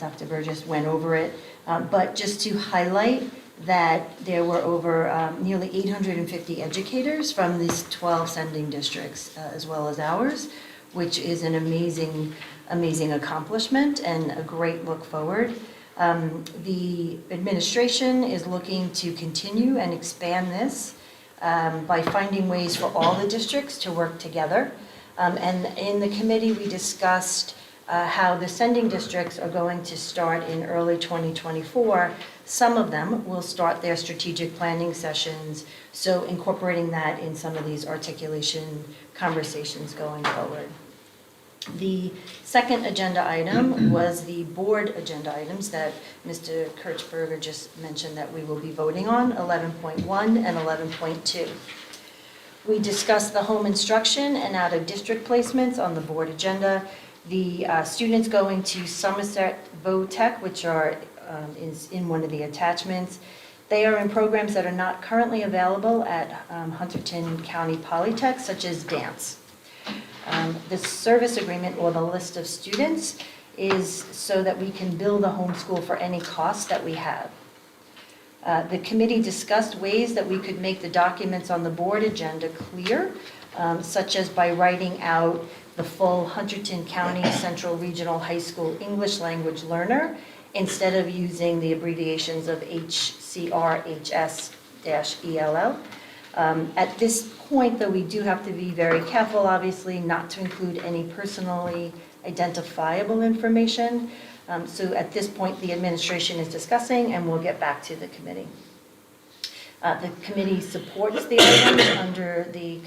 Dr. Burgess went over it, but just to highlight that there were over nearly 850 educators from these 12 sending districts, as well as ours, which is an amazing accomplishment and a great look forward. The administration is looking to continue and expand this by finding ways for all the districts to work together. And in the committee, we discussed how the sending districts are going to start in early 2024. Some of them will start their strategic planning sessions, so incorporating that in some of these articulation conversations going forward. The second agenda item was the board agenda items that Mr. Kirchberger just mentioned that we will be voting on, 11.1 and 11.2. We discussed the home instruction and out-of-district placements on the board agenda. The students going to Somerset VOTech, which are in one of the attachments, they are in programs that are not currently available at Hunterdon County Polytech, such as dance. The service agreement, or the list of students, is so that we can bill the homeschool for any costs that we have. The committee discussed ways that we could make the documents on the board agenda clear, such as by writing out the full Hunterdon County Central Regional High School English Language Learner instead of using the abbreviations of HCR, HS-ELL. At this point, though, we do have to be very careful, obviously, not to include any personally identifiable information. So at this point, the administration is discussing, and we'll get back to the committee. The committee supports the items under the,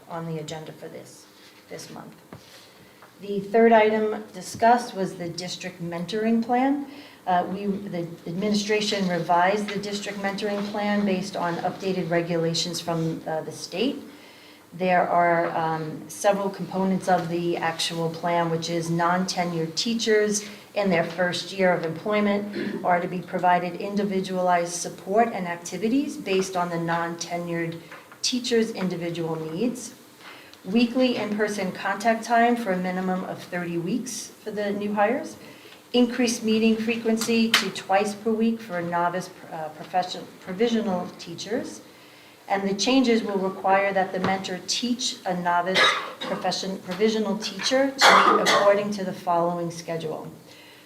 on the agenda for this month. The third item discussed was the district mentoring plan. The administration revised the district mentoring plan based on updated regulations from the state. There are several components of the actual plan, which is non-tenured teachers in their first year of employment are to be provided individualized support and activities based on the non-tenured teacher's individual needs. Weekly in-person contact time for a minimum of 30 weeks for the new hires. Increased meeting frequency to twice per week for novice provisional teachers. And the changes will require that the mentor teach a novice provisional teacher to meet according to the following schedule.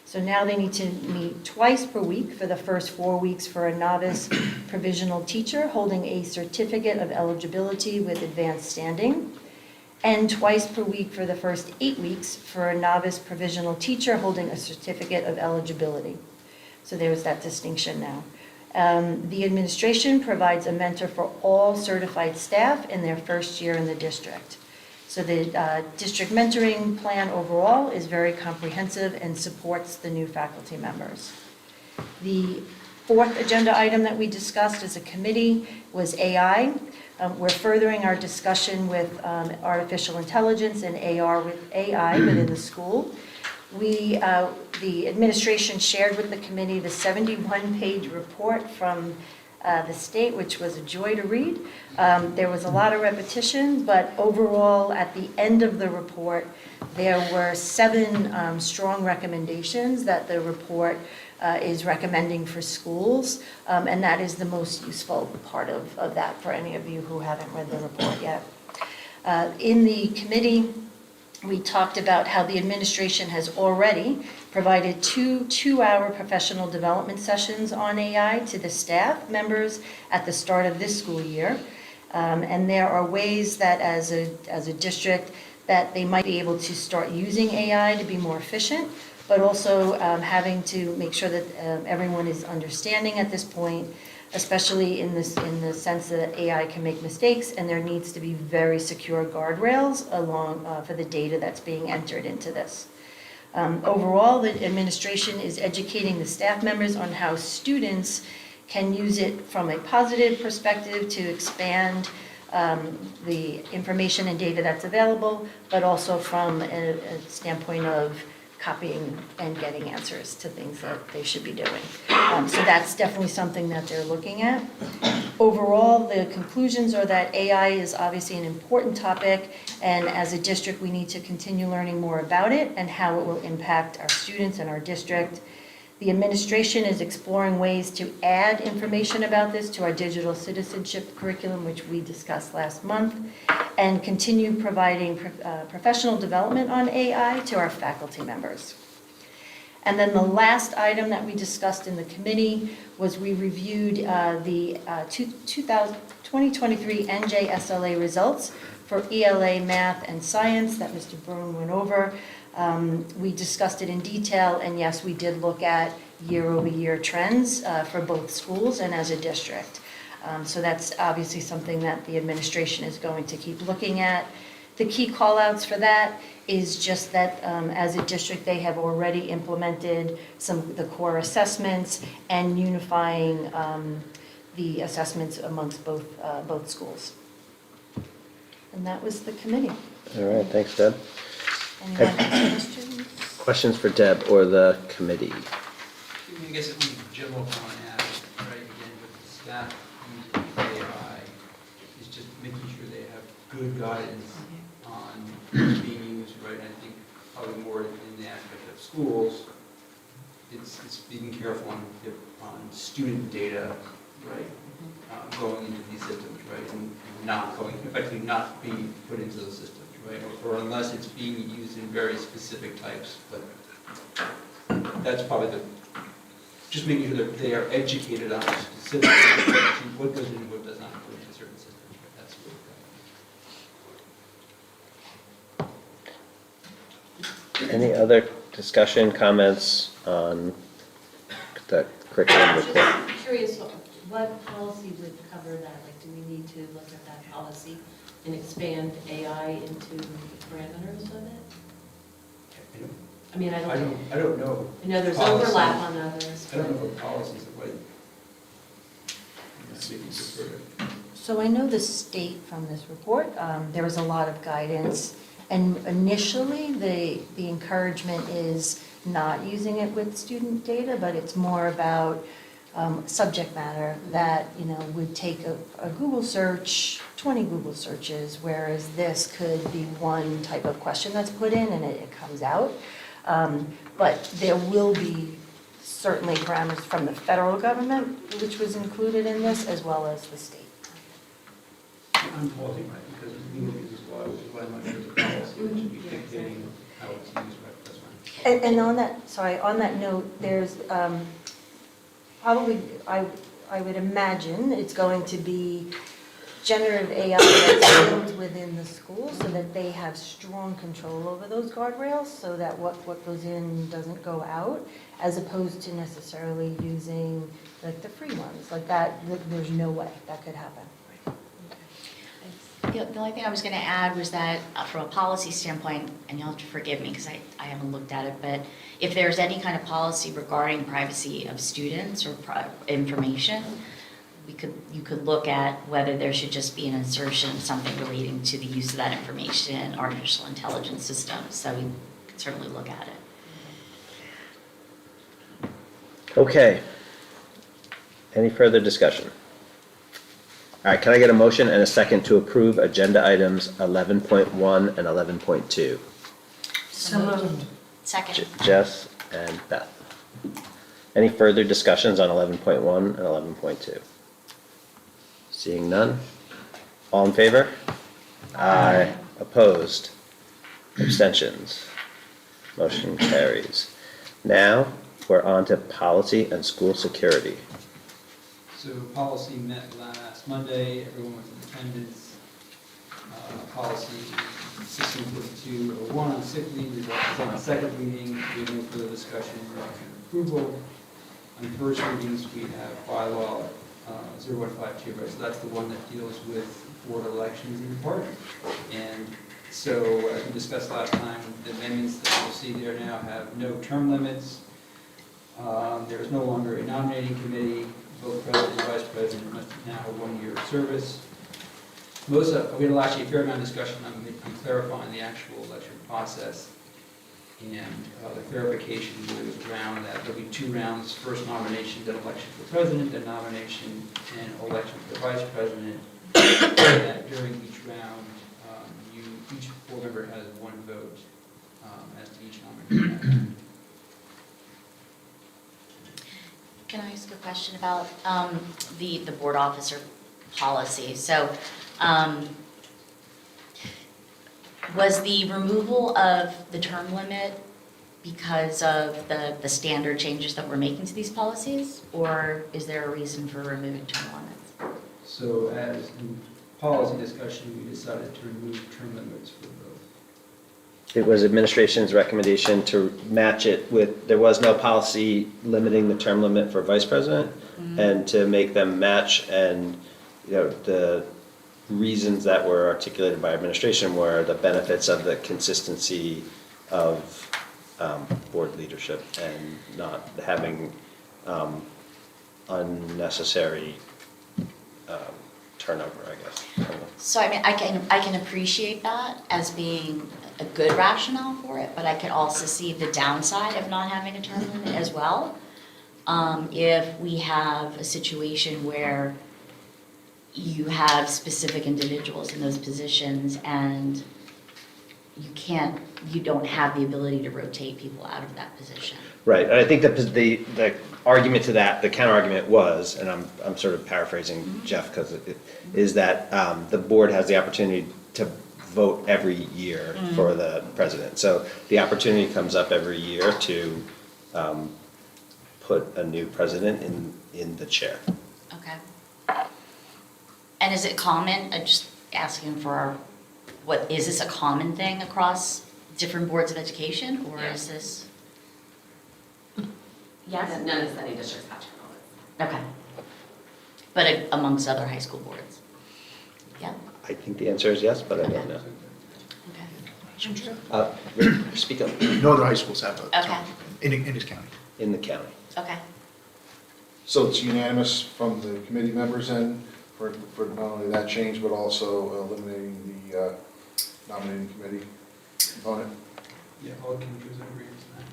So now they need to meet twice per week for the first 4 weeks for a novice provisional teacher holding a certificate of eligibility with advanced standing, and twice per week for the first 8 weeks for a novice provisional teacher holding a certificate of eligibility. So there's that distinction now. The administration provides a mentor for all certified staff in their first year in the district. So the district mentoring plan overall is very comprehensive and supports the new faculty members. The fourth agenda item that we discussed as a committee was AI. We're furthering our discussion with artificial intelligence and AI within the school. The administration shared with the committee the 71-page report from the state, which was a joy to read. There was a lot of repetition, but overall, at the end of the report, there were 7 strong recommendations that the report is recommending for schools, and that is the most useful part of that for any of you who haven't read the report yet. In the committee, we talked about how the administration has already provided 2 two-hour professional development sessions on AI to the staff members at the start of this school year. And there are ways that as a district that they might be able to start using AI to be more efficient, but also having to make sure that everyone is understanding at this point, especially in the sense that AI can make mistakes, and there needs to be very secure guardrails along for the data that's being entered into this. Overall, the administration is educating the staff members on how students can use it from a positive perspective to expand the information and data that's available, but also from a standpoint of copying and getting answers to things that they should be doing. So that's definitely something that they're looking at. Overall, the conclusions are that AI is obviously an important topic, and as a district, we need to continue learning more about it and how it will impact our students and our district. The administration is exploring ways to add information about this to our digital citizenship curriculum, which we discussed last month, and continue providing professional development on AI to our faculty members. And then the last item that we discussed in the committee was we reviewed the 2023 NJSLA results for ELA, math, and science that Mr. Brown went over. We discussed it in detail, and yes, we did look at year-over-year trends for both schools and as a district. So that's obviously something that the administration is going to keep looking at. The key call-outs for that is just that as a district, they have already implemented the core assessments and unifying the assessments amongst both schools. And that was the committee. All right, thanks, Deb. Anyone have questions? Questions for Deb or the committee? I guess it's a general comment, right, again, with the staff using AI, is just making sure they have good guidance on what's being used, right? I think probably more in the aspect of schools, it's being careful on student data, right? Going into these systems, right, and not going, effectively not being put into those systems, right? Or unless it's being used in very specific types, but that's probably just making sure that they are educated on specific what goes in and what does not go into certain systems, right? That's what Any other discussion, comments on the curriculum report? I'm curious, what policy would cover that? Like, do we need to look at that policy and expand AI into the parameters of it? I mean, I don't know. I know there's Policy. overlap on others. I don't know what policies are like. Maybe prefer to- So I know the state from this report, there was a lot of guidance. And initially, the encouragement is not using it with student data, but it's more about subject matter that, you know, would take a Google search, 20 Google searches, whereas this could be one type of question that's put in and it comes out. But there will be certainly parameters from the federal government, which was included in this, as well as the state. I'm pausing, right, because legal reasons why, which is why I'm not sure the policy should be dictating how it's used, right, that's fine. And on that, sorry, on that note, there's probably, I would imagine it's going to be generative AI that's built within the school so that they have strong control over those guardrails so that what goes in doesn't go out, as opposed to necessarily using like the free ones. Like that, there's no way that could happen. The only thing I was going to add was that from a policy standpoint, and you'll have to forgive me because I haven't looked at it, but if there's any kind of policy regarding privacy of students or information, you could look at whether there should just be an insertion of something relating to the use of that information in artificial intelligence systems. So we could certainly look at it. Okay. Any further discussion? All right, can I get a motion and a second to approve agenda items 11.1 and 11.2? So moved. Second. Jess and Beth. Any further discussions on 11.1 and 11.2? Seeing none? All in favor? Aye. Opposed? Abstentions? Motion carries. Now, we're on to policy and school security. So policy met last Monday, everyone was in attendance. Policy 164201 on sick leave, we got on the second reading, we have no further discussion, and approval. On first readings, we have bylaw 0152, right, so that's the one that deals with board elections in part. And so, as we discussed last time, the amendments that you'll see there now have no term limits. There is no longer a nominating committee. Both president and vice president must now have 1 year of service. We had actually a fair amount of discussion on clarifying the actual election process. And the clarification was around that there'll be 2 rounds, first nomination, then election for president, then nomination and election for vice president. And that during each round, each board member has 1 vote as to each nominee. Can I ask a question about the board officer policy? So was the removal of the term limit because of the standard changes that we're making to these policies? Or is there a reason for removing term limits? So as in policy discussion, we decided to remove term limits for both. It was administration's recommendation to match it with, there was no policy limiting the term limit for vice president, and to make them match, and, you know, the reasons that were articulated by administration were the benefits of the consistency of board leadership and not having unnecessary turnover, I guess. So I mean, I can appreciate that as being a good rationale for it, but I could also see the downside of not having a term limit as well. If we have a situation where you have specific individuals in those positions and you don't have the ability to rotate people out of that position. Right, and I think the argument to that, the counter argument was, and I'm sort of paraphrasing Jeff, because is that the board has the opportunity to vote every year for the president. So the opportunity comes up every year to put a new president in the chair. Okay. And is it common, just asking for, is this a common thing across different boards of education, or is this? Yes? None of the study districts have to. Okay. But amongst other high school boards? Yeah? I think the answer is yes, but I don't know. Okay. Speak up. No other high schools have a Okay. in this county. In the county. Okay. So it's unanimous from the committee members and for not only that change, but also eliminating the nominating committee component? Yeah, all committees agree with that,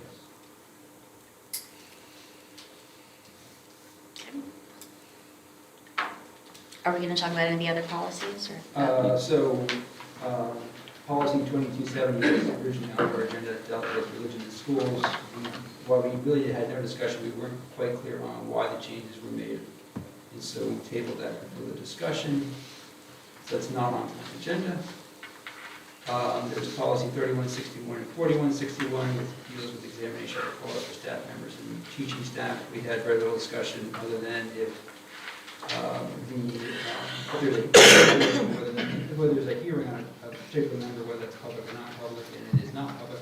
yes. Are we going to talk about any other policies, or? Policy 2270 is originally on our agenda, dealt with religion in schools. While we really had no discussion, we weren't quite clear on why the changes were made. And so we tabled that for the discussion. So that's not on the agenda. There's policy 3161 and 4161, which deals with examination protocols for staff members and teaching staff. We had very little discussion other than if whether there's a hearing on a particular member, whether it's public or not public, and it is not public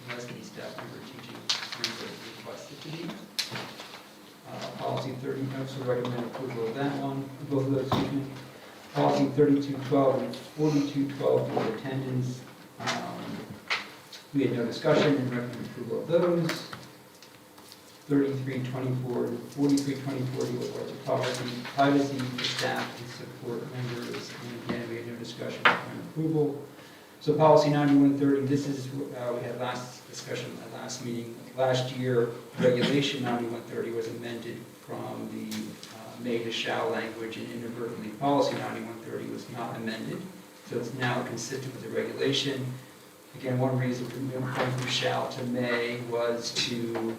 unless the staff member teaching member requested to be. Policy 30, so recommend approval of that one, both of those, excuse me. Policy 3212 and 4212 for attendance. We had no discussion and recommend approval of those. 3324 and 4324 deal with rights of privacy for staff and support members. And again, we had no discussion and approval. So policy 9130, this is, we had last discussion at last meeting. Last year, regulation 9130 was amended from the may to shall language, and inadvertently policy 9130 was not amended. So it's now consistent with the regulation. Again, one reason for going from shall to may was to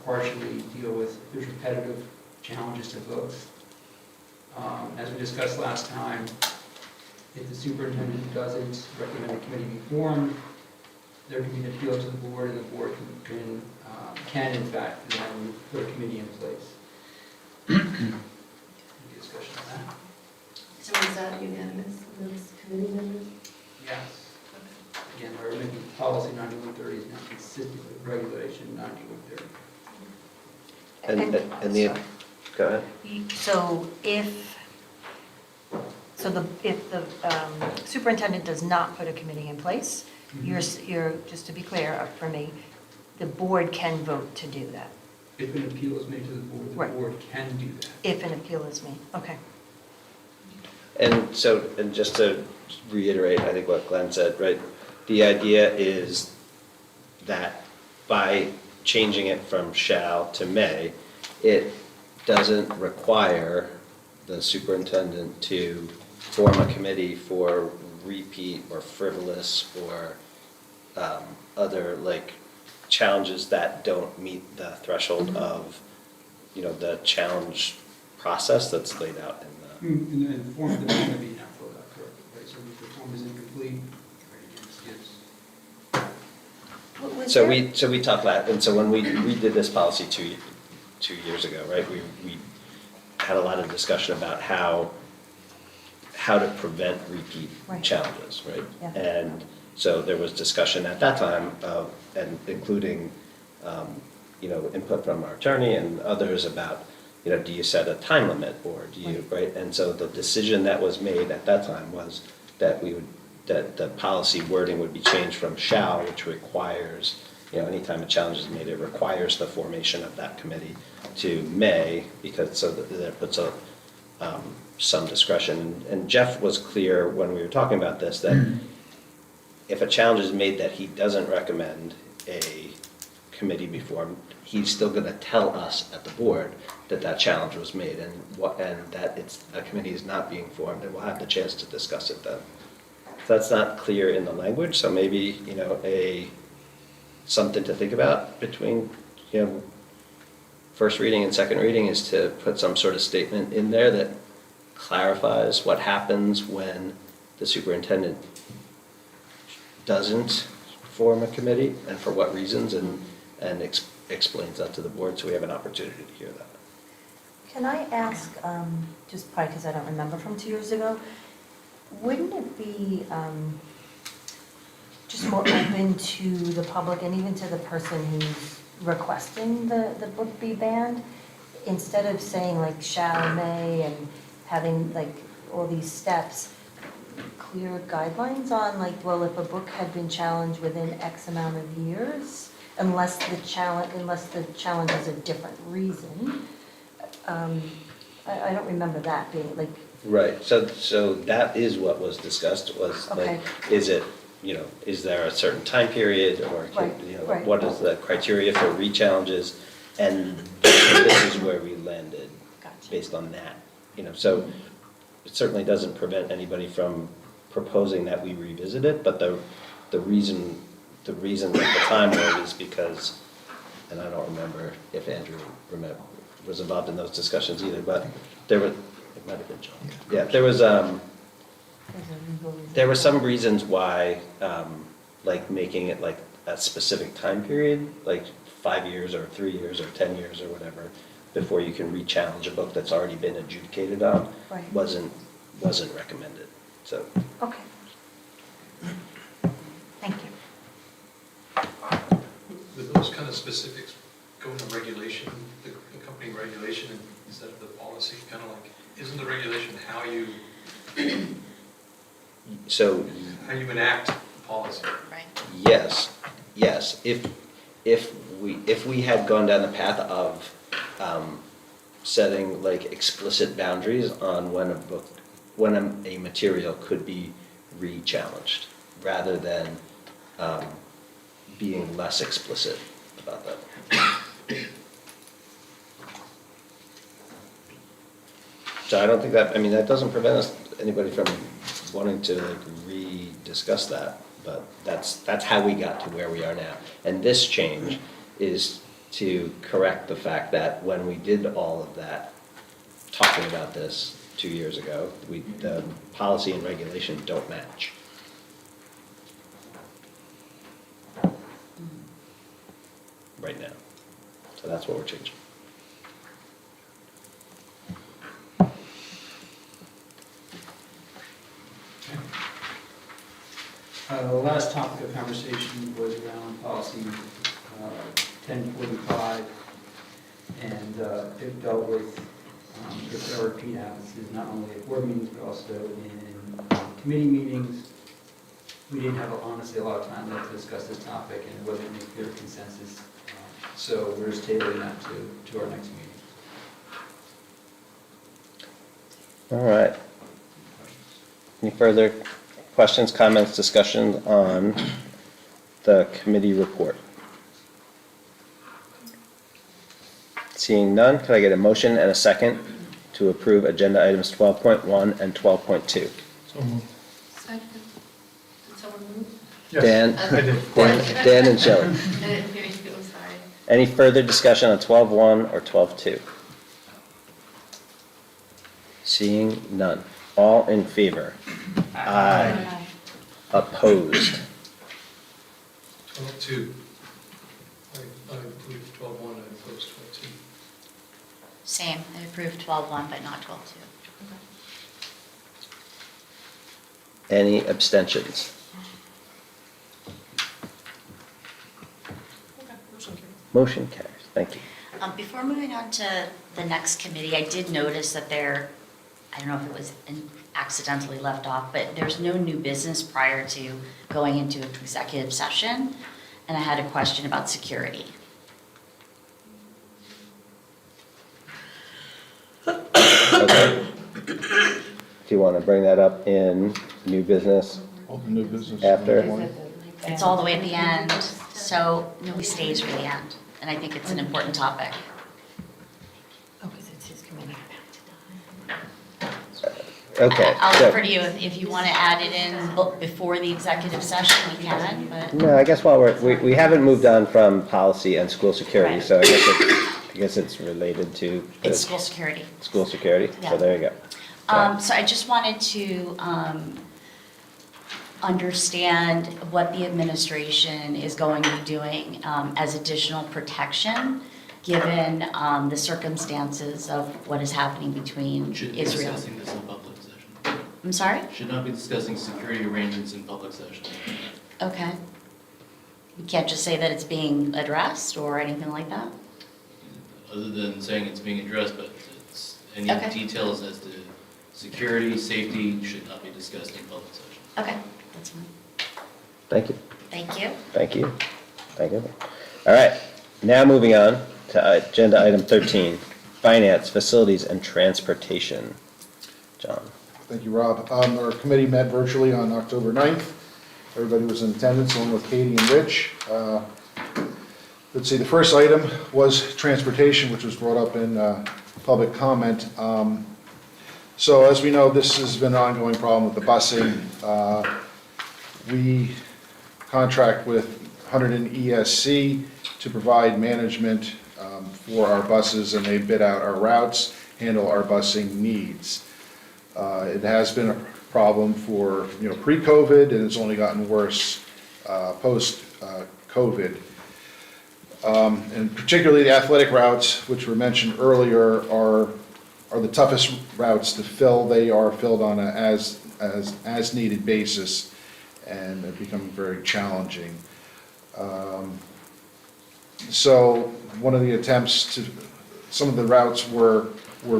partially deal with there's repetitive challenges to votes. As we discussed last time, if the superintendent doesn't recommend a committee be formed, there can be an appeal to the board, and the board can in fact then put a committee in place. Any discussion on that? So is that unanimous, those committee members? Yes. Again, our amendment policy 9130 is now consistent with regulation 9130. And the, go ahead. So if the superintendent does not put a committee in place, you're, just to be clear for me, the board can vote to do that. If an appeal is made to the board, Right. the board can do that. If an appeal is made, okay. And so, and just to reiterate, I think what Glenn said, right? The idea is that by changing it from shall to may, it doesn't require the superintendent to form a committee for repeat or frivolous or other like challenges that don't meet the threshold of, the challenge process that's laid out in the. And the form that is going to be not filled out correctly, right? So if the form is incomplete, right, So we talked last, and so when we did this policy two years ago, right, we had a lot of discussion about how to prevent repeat Right. challenges, right? Yeah. And so there was discussion at that time of, and including, input from our attorney and others about, do you set a time limit or do you, right? And so the decision that was made at that time was that that the policy wording would be changed from shall, which requires, anytime a challenge is made, it requires the formation of that committee, to may, because so that puts some discretion. And Jeff was clear when we were talking about this that if a challenge is made that he doesn't recommend a committee be formed, he's still going to tell us at the board that challenge was made and that a committee is not being formed, and we'll have the chance to discuss it then. that's not clear in the language, so maybe, something to think about between, first reading and second reading is to put some sort of statement in there that clarifies what happens when the superintendent doesn't form a committee and for what reasons, and explains that to the board so we have an opportunity to hear that. Can I ask, just probably because I don't remember from 2 years ago, wouldn't it be just more open to the public and even to the person who's requesting the book be banned? Instead of saying like shall, may, and having like all these steps, clear guidelines on like, well, if a book had been challenged within X amount of years, unless the challenge is a different reason. I don't remember that being like. Right, so that is what was discussed, was like, Okay. is it, is there a certain time period, or, Right. what is the criteria for re-challenges? And this is where we landed, Gotcha. based on that, so it certainly doesn't prevent anybody from proposing that we revisit it, but the reason at the time was because, and I don't remember if Andrew was involved in those discussions either, but it might have been John. Yeah, there were some reasons why, like making it like a specific time period, like 5 years or 3 years or 10 years or whatever, before you can re-challenge a book that's already been adjudicated on, Right. wasn't recommended, so. Okay. Thank you. With those kind of specifics, go into regulation, the accompanying regulation instead of the policy, kind of like, isn't the regulation how you So, enact the policy? Right. yes, if we had gone down the path of setting like explicit boundaries on when a material could be re-challenged, rather than being less explicit about that. So I don't think that doesn't prevent anybody from wanting to like re-discuss that, but that's how we got to where we are now. And this change is to correct the fact that when we did all of that, talking about this 2 years ago, the policy and regulation don't match. Right now. So that's what we're changing. The last topic of conversation was around policy 1045, and it dealt with if there are repeat absences, not only at board meetings, but also in committee meetings. We didn't have, honestly, a lot of time left to discuss this topic, and it wasn't any clear consensus. So we're just tabling that to our next meeting. All right. Any further questions, comments, discussion on the committee report? Seeing none, could I get a motion and a second to approve agenda items 12.1 and 12.2? Second. Did someone move? Dan? I did. Dan and Shelley. I didn't hear you, I'm sorry. Any further discussion on 12.1 or 12.2? Seeing none. All in favor? Aye. Opposed? 12.2. I believe 12.1, I opposed 12.2. Same, I approved 12-1, but not 12-2. Any abstentions? Motion carries. Thank you. Before moving on to the next committee, I did notice that I don't know if it was accidentally left off, but there's no new business prior to going into an executive session, and I had a question about security. Okay. Do you want to bring that up in new business? All the new business. After? It's all the way at the end, so nobody stays for the end, and I think it's an important topic. Oh, because it's his committee. Okay, I'll so- defer to you if you want to add it in before the executive session, we can, but. No, I guess while we haven't moved on from policy and school security, Right. so I guess it's related to the It's school security. school security, Yeah. so there you go. So I just wanted to understand what the administration is going to be doing as additional protection, given the circumstances of what is happening between Should be Israel. discussing this in public session. I'm sorry? Should not be discussing security arrangements in public session. Okay. We can't just say that it's being addressed or anything like that? Other than saying it's being addressed, but it's, any Okay. details as to security, safety should not be discussed in public session. Okay, that's fine. Thank you. Thank you. Thank you. Thank you. All right, now moving on to agenda item 13, finance, facilities, and transportation. John. Thank you, Rob. Our committee met virtually on October 9th. Everybody was in attendance, along with Katie and Rich. Let's see, the first item was transportation, which was brought up in public comment. So as we know, this has been an ongoing problem with the busing. We contract with Hunterdon ESC to provide management for our buses, and they bid out our routes, handle our busing needs. It has been a problem for, pre-COVID, and it's only gotten worse post-COVID. And particularly the athletic routes, which were mentioned earlier, are the toughest routes to fill. They are filled on a as needed basis, and they're becoming very challenging. So one of the attempts to, some of the routes were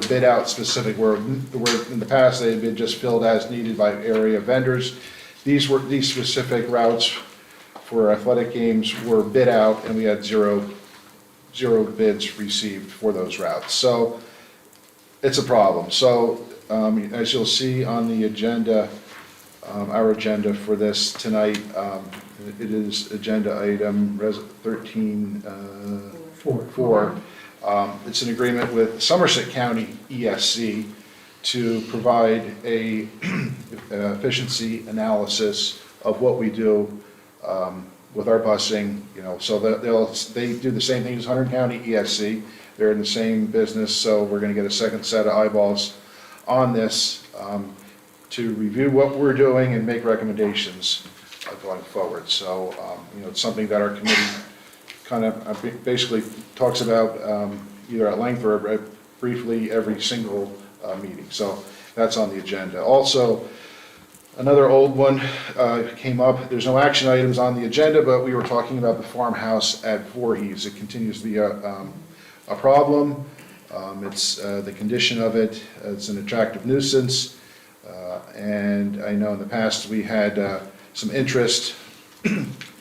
bid out specific, where in the past they had been just filled as needed by area vendors. These specific routes for athletic games were bid out, and we had zero bids received for those routes. So it's a problem. So as you'll see on the agenda, our agenda for this tonight, it is agenda item 13-4. It's an agreement with Somerset County ESC to provide a efficiency analysis of what we do with our busing, so that they do the same thing as Hunterdon County ESC. They're in the same business, so we're going to get a second set of eyeballs on this to review what we're doing and make recommendations going forward. So, it's something that our committee kind of basically talks about either at length or briefly every single meeting. So that's on the agenda. Also, another old one came up. There's no action items on the agenda, but we were talking about the farmhouse at Voorhees. It continues to be a problem. It's the condition of it. It's an attractive nuisance. And I know in the past we had some interest,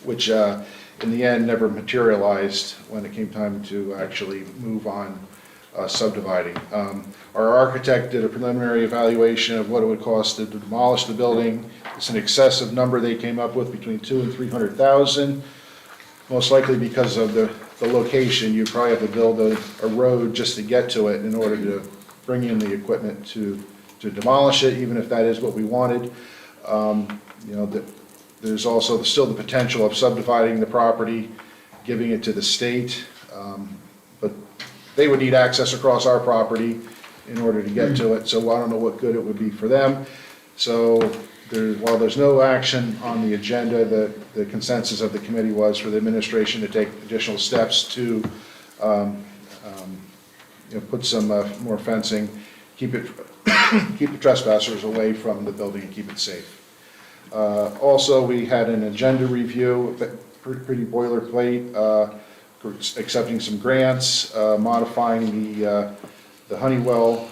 which in the end never materialized when it came time to actually move on subdividing. Our architect did a preliminary evaluation of what it would cost to demolish the building. It's an excessive number they came up with, between $200,000 and $300,000. Most likely because of the location. You probably have to build a road just to get to it in order to bring in the equipment to demolish it, even if that is what we wanted. There's also still the potential of subdividing the property, giving it to the state, but they would need access across our property in order to get to it, so I don't know what good it would be for them. So while there's no action on the agenda, the consensus of the committee was for the administration to take additional steps to put some more fencing, keep the trespassers away from the building and keep it safe. Also, we had an agenda review, pretty boilerplate, accepting some grants, modifying the Honeywell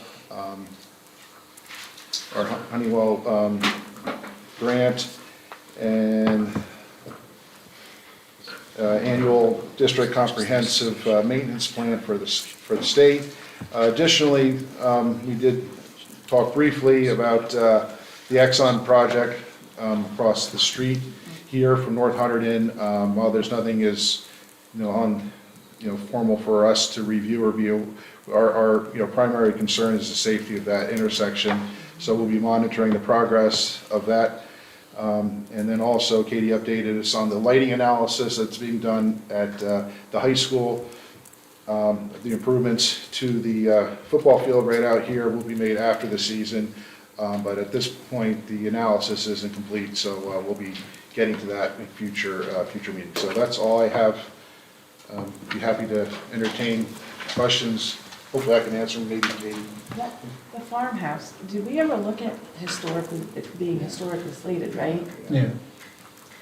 grant, and annual district comprehensive maintenance plan for the state. Additionally, we did talk briefly about the Exxon project across the street here from North Hunterdon. While there's nothing formal for us to review or view, our primary concern is the safety of that intersection. So we'll be monitoring the progress of that. And then also Katie updated us on the lighting analysis that's being done at the high school. The improvements to the football field right out here will be made after the season. But at this point, the analysis isn't complete, so we'll be getting to that in future meetings. So that's all I have. Be happy to entertain questions. Hopefully I can answer them, maybe Katie. The farmhouse, did we ever look at it being historically slated, right? Yeah.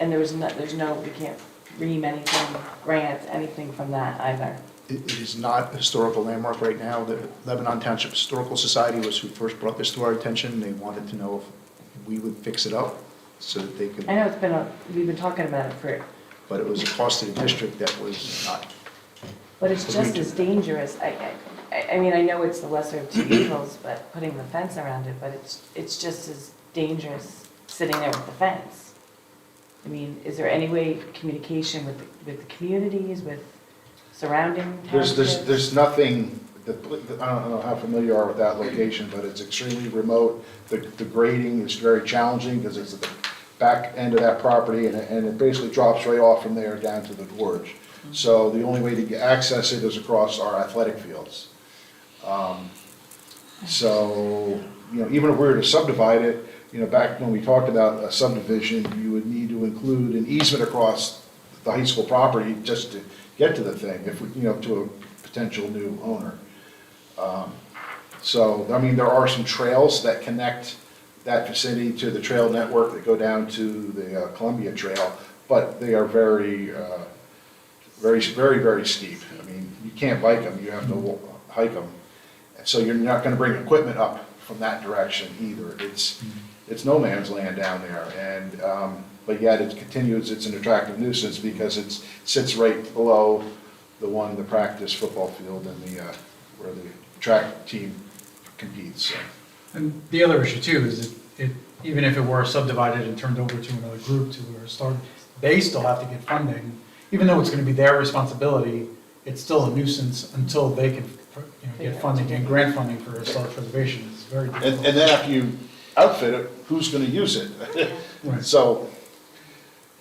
And there's no, we can't ream anything, grant anything from that either. It is not a historical landmark right now. The Lebanon Township Historical Society was who first brought this to our attention. They wanted to know if we would fix it up so that they could, I know we've been talking about it for, but it was a cost to the district that was not. but it's just as dangerous. I mean, I know it's the lesser of two evils, but putting the fence around it, but it's just as dangerous sitting there with the fence. I mean, is there any way communication with the communities, with surrounding townships? There's nothing, I don't know how familiar you are with that location, but it's extremely remote. The grading is very challenging because it's at the back end of that property and it basically drops right off from there down to the gorge. So the only way to access it is across our athletic fields. So, even if we were to subdivide it, back when we talked about a subdivision, you would need to include an easement across the high school property just to get to the thing, if we, to a potential new owner. So, I mean, there are some trails that connect that vicinity to the trail network that go down to the Columbia Trail, but they are very, very steep. I mean, you can't bike them, you have to hike them. So you're not gonna bring equipment up from that direction either. It's no man's land down there, and, but yet it continues, it's an attractive nuisance because it sits right below the practice football field and where the track team competes, so. And the other issue too is even if it were subdivided and turned over to another group to or start, they still have to get funding. Even though it's gonna be their responsibility, it's still a nuisance until they can, get funding and grant funding for historic preservation. It's very difficult. And then after you outfit it, who's gonna use it? Right. So,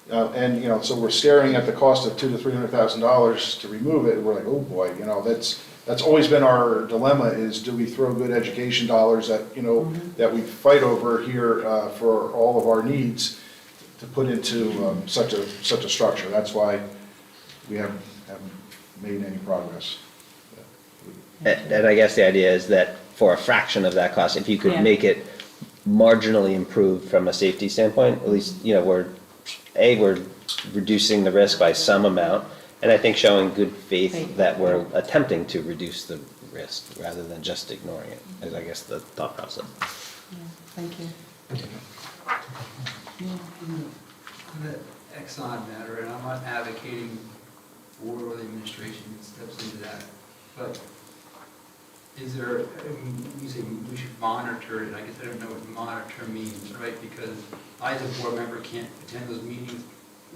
so we're staring at the cost of $200,000 to $300,000 to remove it, and we're like, oh boy, that's always been our dilemma, is do we throw good education dollars that, that we fight over here for all of our needs to put into such a structure. That's why we haven't made any progress. And I guess the idea is that for a fraction of that cost, if you could make it marginally improved from a safety standpoint, at least, we're reducing the risk by some amount, and I think showing good faith that we're attempting to reduce the risk rather than just ignoring it, is I guess the thought process. Yeah, thank you. On the Exxon matter, and I'm not advocating for the administration steps into that, but is there, you say we should monitor it, I guess I don't know what monitor means, right? Because I as a board member can't attend those meetings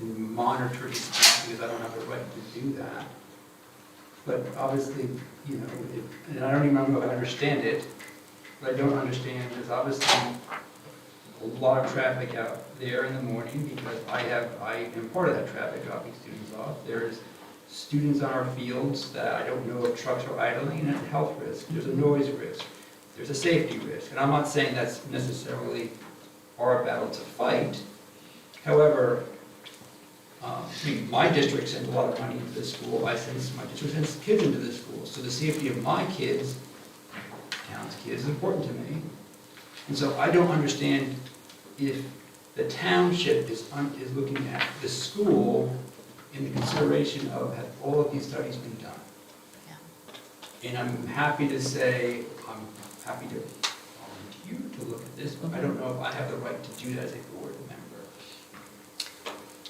and monitor it because I don't have the right to do that. But obviously, and I don't even know if I understand it, but I don't understand, there's obviously a lot of traffic out there in the morning because I am part of that traffic dropping students off. There's students on our fields that I don't know if trucks are idling, and a health risk. There's a noise risk. There's a safety risk. And I'm not saying that's necessarily our battle to fight. However, my district sends a lot of money into this school. My district sends kids into this school. So the safety of my kids, town's kids, is important to me. And so I don't understand if the township is looking at the school in the consideration of have all of these studies been done. Yeah. And I'm happy to say, I'm happy to volunteer to look at this, but I don't know if I have the right to do that as a board member.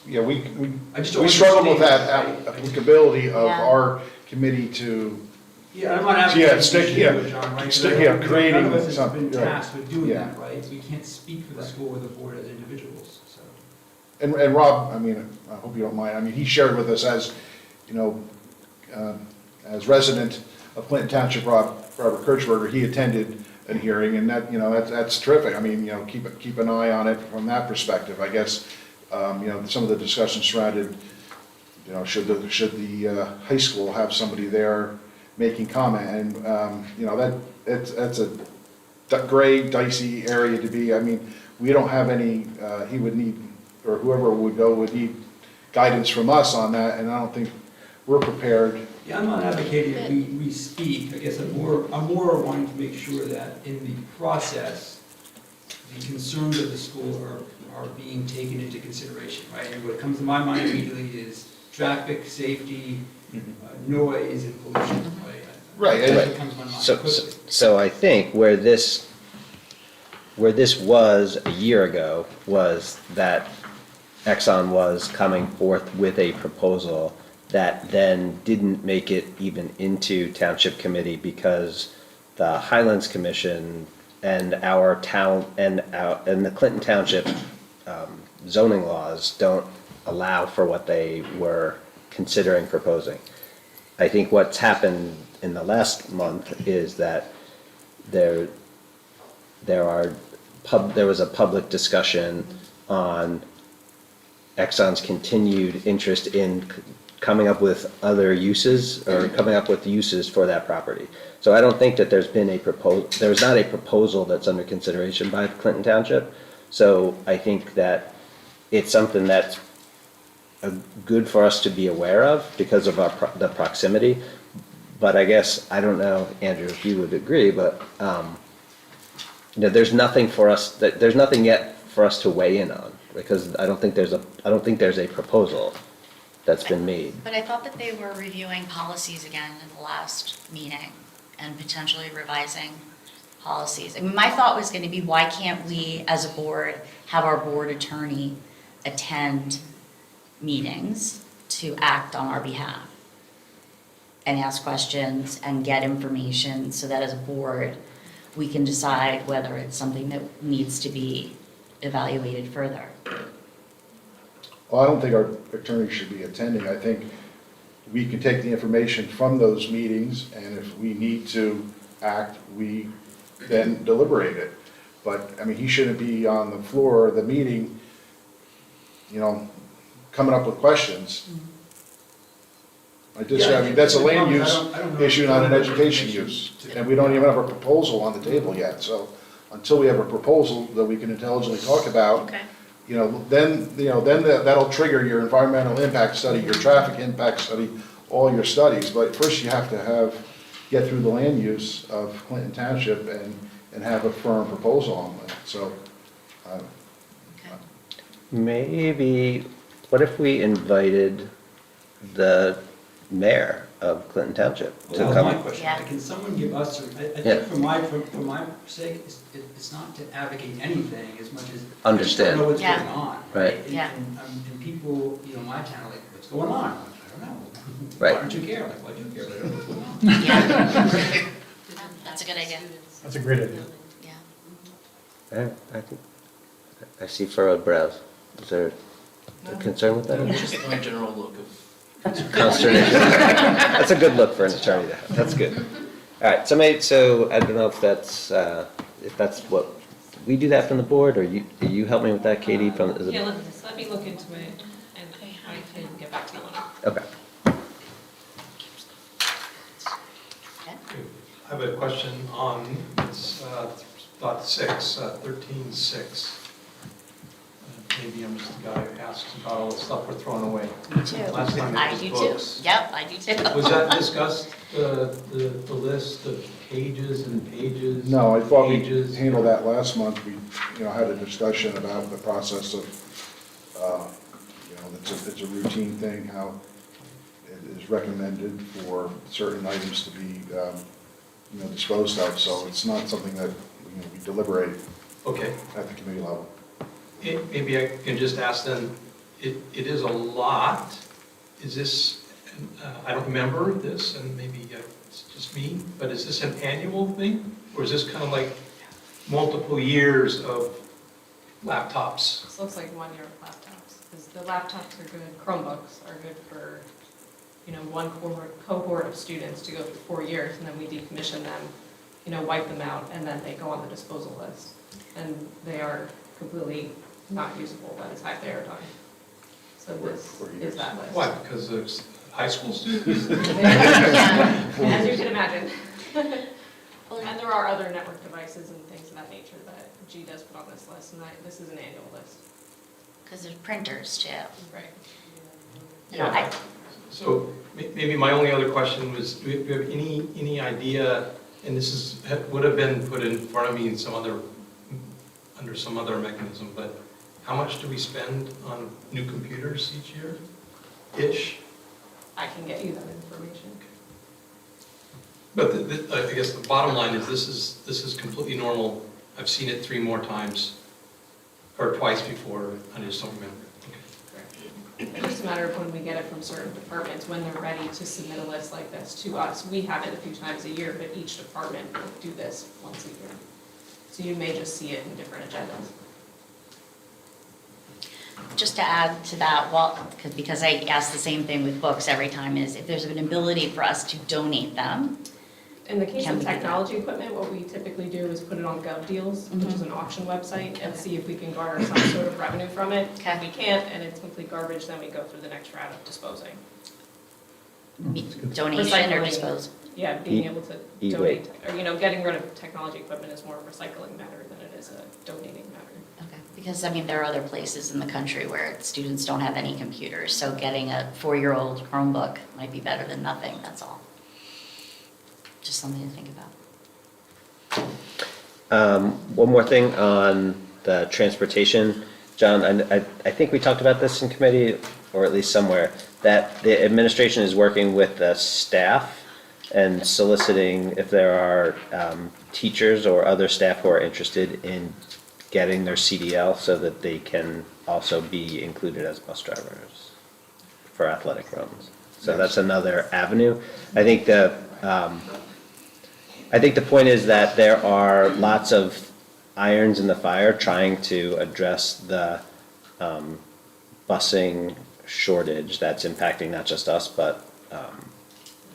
Yeah, we struggle with that applicability of our committee to. Yeah, I'm not advocating John, right? Creating none of us has something. been tasked with doing Yeah. that, right? We can't speak for the school or the board as individuals, so. And Rob, I hope you don't mind, he shared with us as resident of Clinton Township, Robert Kirchberger, he attended a hearing, and that, that's terrific. I mean, keep an eye on it from that perspective. I guess, some of the discussions surrounded, should the high school have somebody there making comment, and, that's a gray, dicey area to be. I mean, we don't have any, he would need, or whoever would go would need guidance from us on that, and I don't think we're prepared. Yeah, I'm not advocating that we speak. I guess I'm more wanting to make sure that in the process, the concerns of the school are being taken into consideration, right? And what comes to my mind immediately is traffic, safety, noise, and pollution, right? Right. That's what comes to my mind quickly. So I think where this was a year ago was that Exxon was coming forth with a proposal that then didn't make it even into township committee because the Highlands Commission and our town and the Clinton Township zoning laws don't allow for what they were considering proposing. I think what's happened in the last month is that there was a public discussion on Exxon's continued interest in coming up with other uses or coming up with uses for that property. So I don't think that there's not a proposal that's under consideration by Clinton Township. So I think that it's something that's good for us to be aware of because of the proximity. But I guess, I don't know, Andrew, if you would agree, but there's nothing yet for us to weigh in on because I don't think there's a proposal that's been made. But I thought that they were reviewing policies again in the last meeting and potentially revising policies. I mean, my thought was going to be, why can't we, as a board, have our board attorney attend meetings to act on our behalf and ask questions and get information so that as a board, we can decide whether it's something that needs to be evaluated further. Well, I don't think our attorney should be attending. I think we can take the information from those meetings, and if we need to act, we then deliberate it. But, I mean, he shouldn't be on the floor of the meeting, coming up with questions. I mean, that's a land use issue, not an education use. And we don't even have a proposal on the table yet, so until we have a proposal that we can intelligently talk about, then that'll trigger your environmental impact study, your traffic impact study, all your studies. But first you have to get through the land use of Clinton Township and have a firm proposal on it. So, Maybe, what if we invited the mayor of Clinton Township to That was come? my question. Yeah. Can someone give us, I Yeah. think for my sake, it's not to advocate anything as much as Understand. to know what's Yeah. going on. Right. And- Yeah. And people, my town are like, what's going on? I'm like, I don't know. Right. Why don't you care? I'm like, well, I do care, but I don't know what's going on. Yeah. That's a good idea. That's a great idea. Yeah. I see furrowed brows. Is there a concern with that? Just my general look of Consternation. That's a good look for an attorney to have. That's good. All right, so I don't know if that's what, we do that from the board, or do you help me with that, Katie? Yeah, let me look into it, and I can get back to you on it. Okay. I have a question on, it's thought 13.6. Maybe I'm just the guy who asks about all the stuff we're throwing away. Me too. Last time it I was do books. too. Yep, I do too. Was that discussed, the list of pages and pages? no, I thought we pages? handled that last month. We, had a discussion about the process of, it's a routine thing, how it is recommended for certain items to be, disposed of. So it's not something that, we deliberate Okay. at the committee level. Maybe I can just ask then, it is a lot. Is this, I don't remember this, and maybe it's just me, but is this an annual thing? Or is this kind of like multiple years of laptops? This looks like 1 year of laptops, because the laptops are good, Chromebooks are good for, one cohort of students to go through 4 years, and then we decommission them wipe them out, and then they go on the disposal list. And they are completely not usable by the time they are done. So this is that list. Why? Because there's high school students? As you can imagine. And there are other network devices and things of that nature that G does put on this list, and this is an annual list. Because there's printers too. Right. Yeah. So maybe my only other question was, do you have any idea, and this would have been put in front of me in under some other mechanism, but how much do we spend on new computers each year-ish? I can get you that information. But I guess the bottom line is this is completely normal. I've seen it 3 more times, or twice before, I just don't remember. It's just a matter of when we get it from certain departments, when they're ready to submit a list like this to us. We have it a few times a year, but each department will do this once a year. So you may just see it in different agendas. Just to add to that, because I ask the same thing with books every time, is if there's an ability for us to donate them. In the case Can of we do that? technology equipment, what we typically do is put it on GovDeals, which is an auction website, and see if we can garner some sort of revenue from it. If we can't, and it's complete garbage, then we go through the next round of disposing. Donation or Recycling. dispose? Yeah, being able to E-waste. donate, or getting rid of technology equipment is more a recycling matter than it is a donating matter. Okay, because there are other places in the country where students don't have any computers, so getting a 4-year-old Chromebook might be better than nothing, that's all. Just something to think about. One more thing on the transportation. John, I think we talked about this in committee, or at least somewhere, that the administration is working with the staff and soliciting if there are teachers or other staff who are interested in getting their CDL so that they can also be included as bus drivers for athletic runs. So that's another avenue. I think the point is that there are lots of irons in the fire trying to address the busing shortage that's impacting not just us, but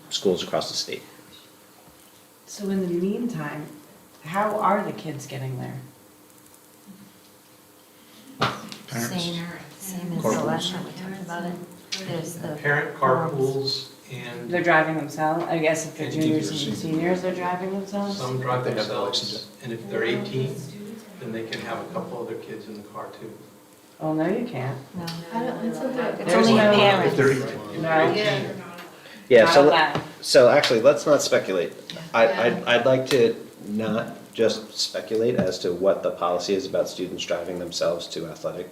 schools across the state. So in the meantime, how are the kids getting there? Same as the last time we talked about it. There's the. Parent carpools and They're driving themselves? I guess if they're And juniors teachers. and seniors, they're driving themselves? some drive They have themselves, and if they're 18, then they can have a couple other kids in the car too. Oh, no, you can't. No. It's There's only no- parents. No. Yeah, Not so, allowed. so actually, let's not speculate. I'd like to not just speculate as to what the policy is about students driving themselves to athletic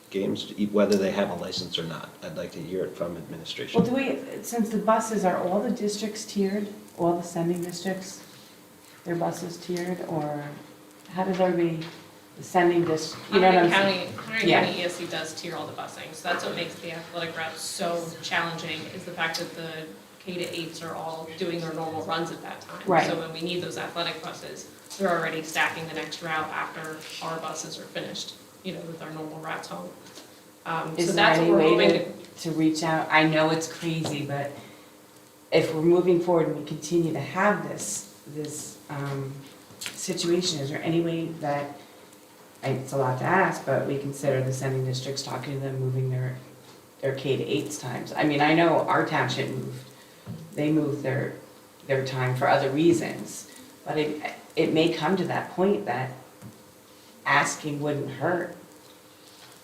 games, whether they have a license or not. I'd like to hear it from administration. Well, since the buses, are all the districts tiered, all the sending districts, their buses tiered, or how does everybody, the sending district, you know what I'm saying? Hunterdon Yeah. County ESC does tier all the busing, so that's what makes the athletic routes so challenging, is the fact that the K-8s are all doing their normal runs at that time. Right. So when we need those athletic buses, they're already stacking the next route after our buses are finished, with our normal routes home. So Is there that's any what we're hoping way to reach out? I know it's crazy, but if we're moving forward and we continue to have this situation, is there any way that, it's a lot to ask, but we consider the sending districts talking to them, moving their K-8s times? I mean, I know our township moved their time for other reasons, but it may come to that point that asking wouldn't hurt.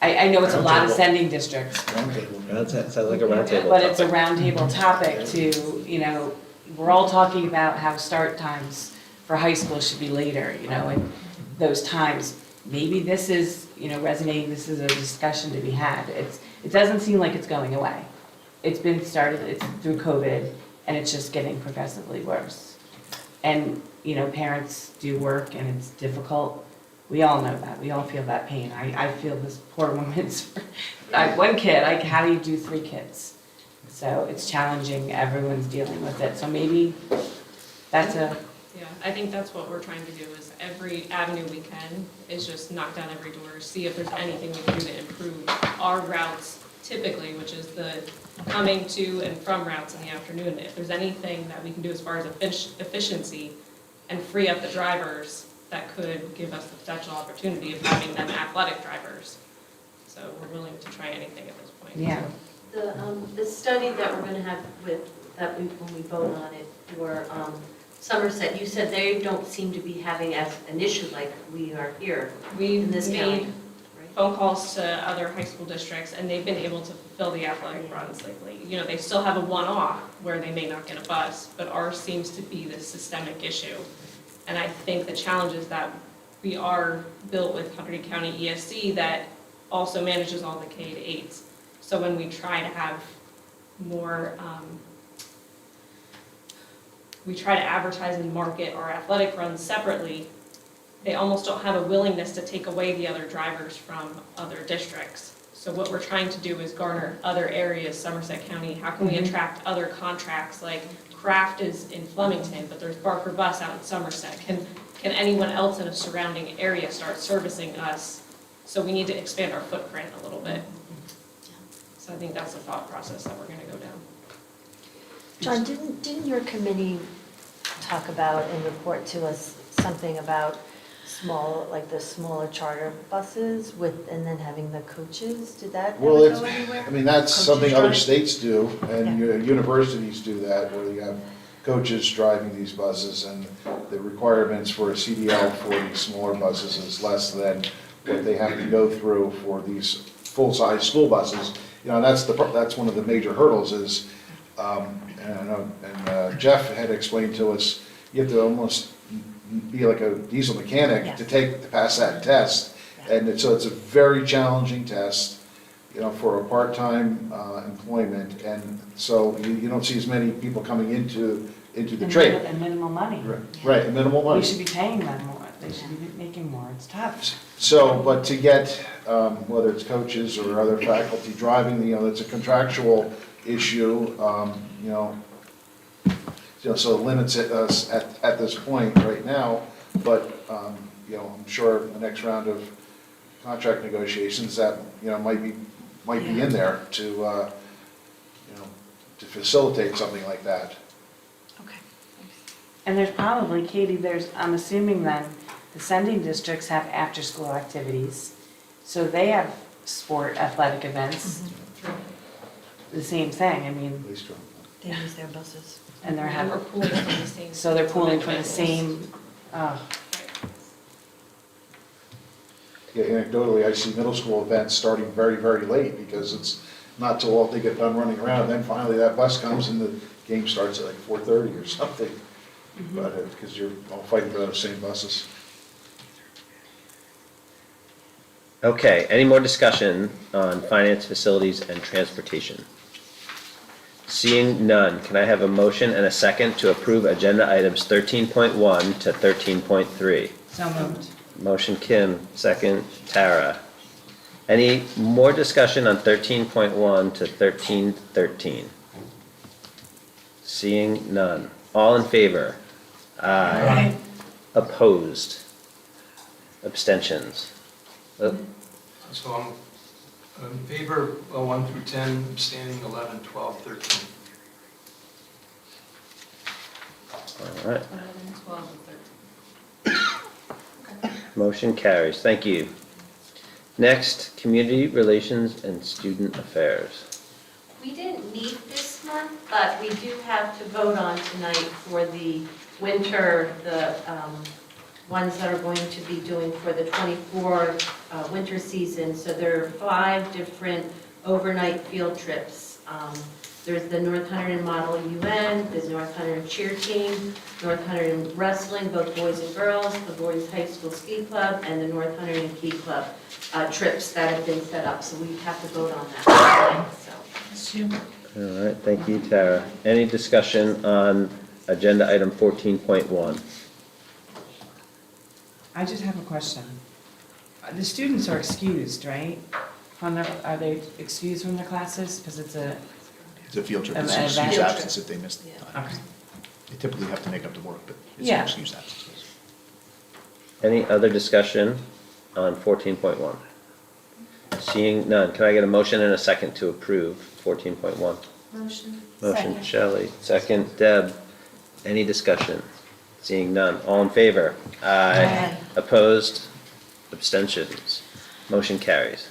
I know it's a lot of sending districts, That sounds like a roundtable. but it's a roundtable topic to, we're all talking about how start times for high school should be later, and those times. Maybe this is, resonating, this is a discussion to be had. It doesn't seem like it's going away. It's been started, it's through COVID, and it's just getting progressively worse. And, parents do work and it's difficult. We all know that. We all feel that pain. I feel this poor woman's, one kid, how do you do 3 kids? So it's challenging, everyone's dealing with it. So maybe that's Yeah, I think that's what we're trying to do, is every avenue we can is just knock down every door, see if there's anything we can do to improve our routes typically, which is the coming to and from routes in the afternoon. If there's anything that we can do as far as efficiency and free up the drivers that could give us the potential opportunity of having them athletic drivers. So we're willing to try anything at this point. Yeah. The study that we're gonna have when we vote on it for Somerset, you said they don't seem to be having as an issue like we are here We've in this made county. phone calls to other high school districts, and they've been able to fulfill the athletic runs lately. You know, they still have a one-off where they may not get a bus, but ours seems to be the systemic issue. And I think the challenge is that we are built with Hunterdon County ESC that also manages all the K-8s. So when we try to have more, we try to advertise and market our athletic runs separately, they almost don't have a willingness to take away the other drivers from other districts. So what we're trying to do is garner other areas, Somerset County, how can we attract other contracts, like Kraft is in Flemington, but there's Barker Bus out in Somerset. Can anyone else in a surrounding area start servicing us? So we need to expand our footprint a little bit. So I think that's the thought process that we're gonna go down. John, didn't your committee talk about and report to us something about the smaller charter buses and then having the coaches? Did that ever Well, go anywhere? I mean, that's Coaches something other drive? states do, and universities do that, where you have coaches driving these buses, and the requirements for a CDL for these smaller buses is less than what they have to go through for these full-size school buses. You know, that's one of the major hurdles is, and Jeff had explained to us, you have to almost be like a diesel mechanic to pass that test. And so it's a very challenging test, you know, for a part-time employment. And so you don't see as many people coming into the trade. And minimal money. Right, and minimal money. We should be paying them more, they should be making more, it's tough. So, but to get, whether it's coaches or other faculty driving, you know, it's a contractual issue, so it limits us at this point right now. But, I'm sure the next round of contract negotiations that, might be in there to facilitate something like that. And there's probably, Katie, I'm assuming then, the sending districts have after-school activities, so they have sport athletic events. The same thing, I mean. They use their buses. And they're We're pooling from the same. so they're pooling from the same, Yeah, anecdotally, I see middle school events starting very, very late because it's not till they get done running around, then finally that bus comes and the game starts at like 4:30 or something. But because you're all fighting for those same buses. Okay, any more discussion on finance, facilities, and transportation? Seeing none, can I have a motion and a second to approve agenda items 13.1 to 13.3? so moved. Motion Kim, second Tara. Any more discussion on 13.1 to 13.13? Seeing none. All in favor? Aye. Opposed? Abstentions? So I'm in favor of 1 through 10, abstaining 11, 12, 13. All right. 11, 12, and 13. Motion carries. Thank you. Next, Community Relations and Student Affairs. We didn't meet this month, but we do have to vote on tonight for the winter, the ones that are going to be doing for the 24 winter season. So there are 5 different overnight field trips. There's the North Hunterdon Model UN, the North Hunterdon Cheer Team, North Hunterdon Wrestling, both boys and girls, the Boys High School Ski Club, and the North Hunterdon Key Club trips that have been set up. So we have to vote on that tonight, so. All right, thank you, Tara. Any discussion on agenda item 14.1? I just have a question. The students are excused, right? Are they excused from their classes, because it's a. It's a field trip, An it's event. excuse absence if they miss the time. Okay. They typically have to make up the work, but it's Yeah. an excuse absence. Any other discussion on 14.1? Seeing none, can I get a motion and a second to approve 14.1? Motion. Motion, Shelley. Second, Deb. Any discussion? Seeing none. All in favor? Aye. Opposed? Abstentions? Motion carries.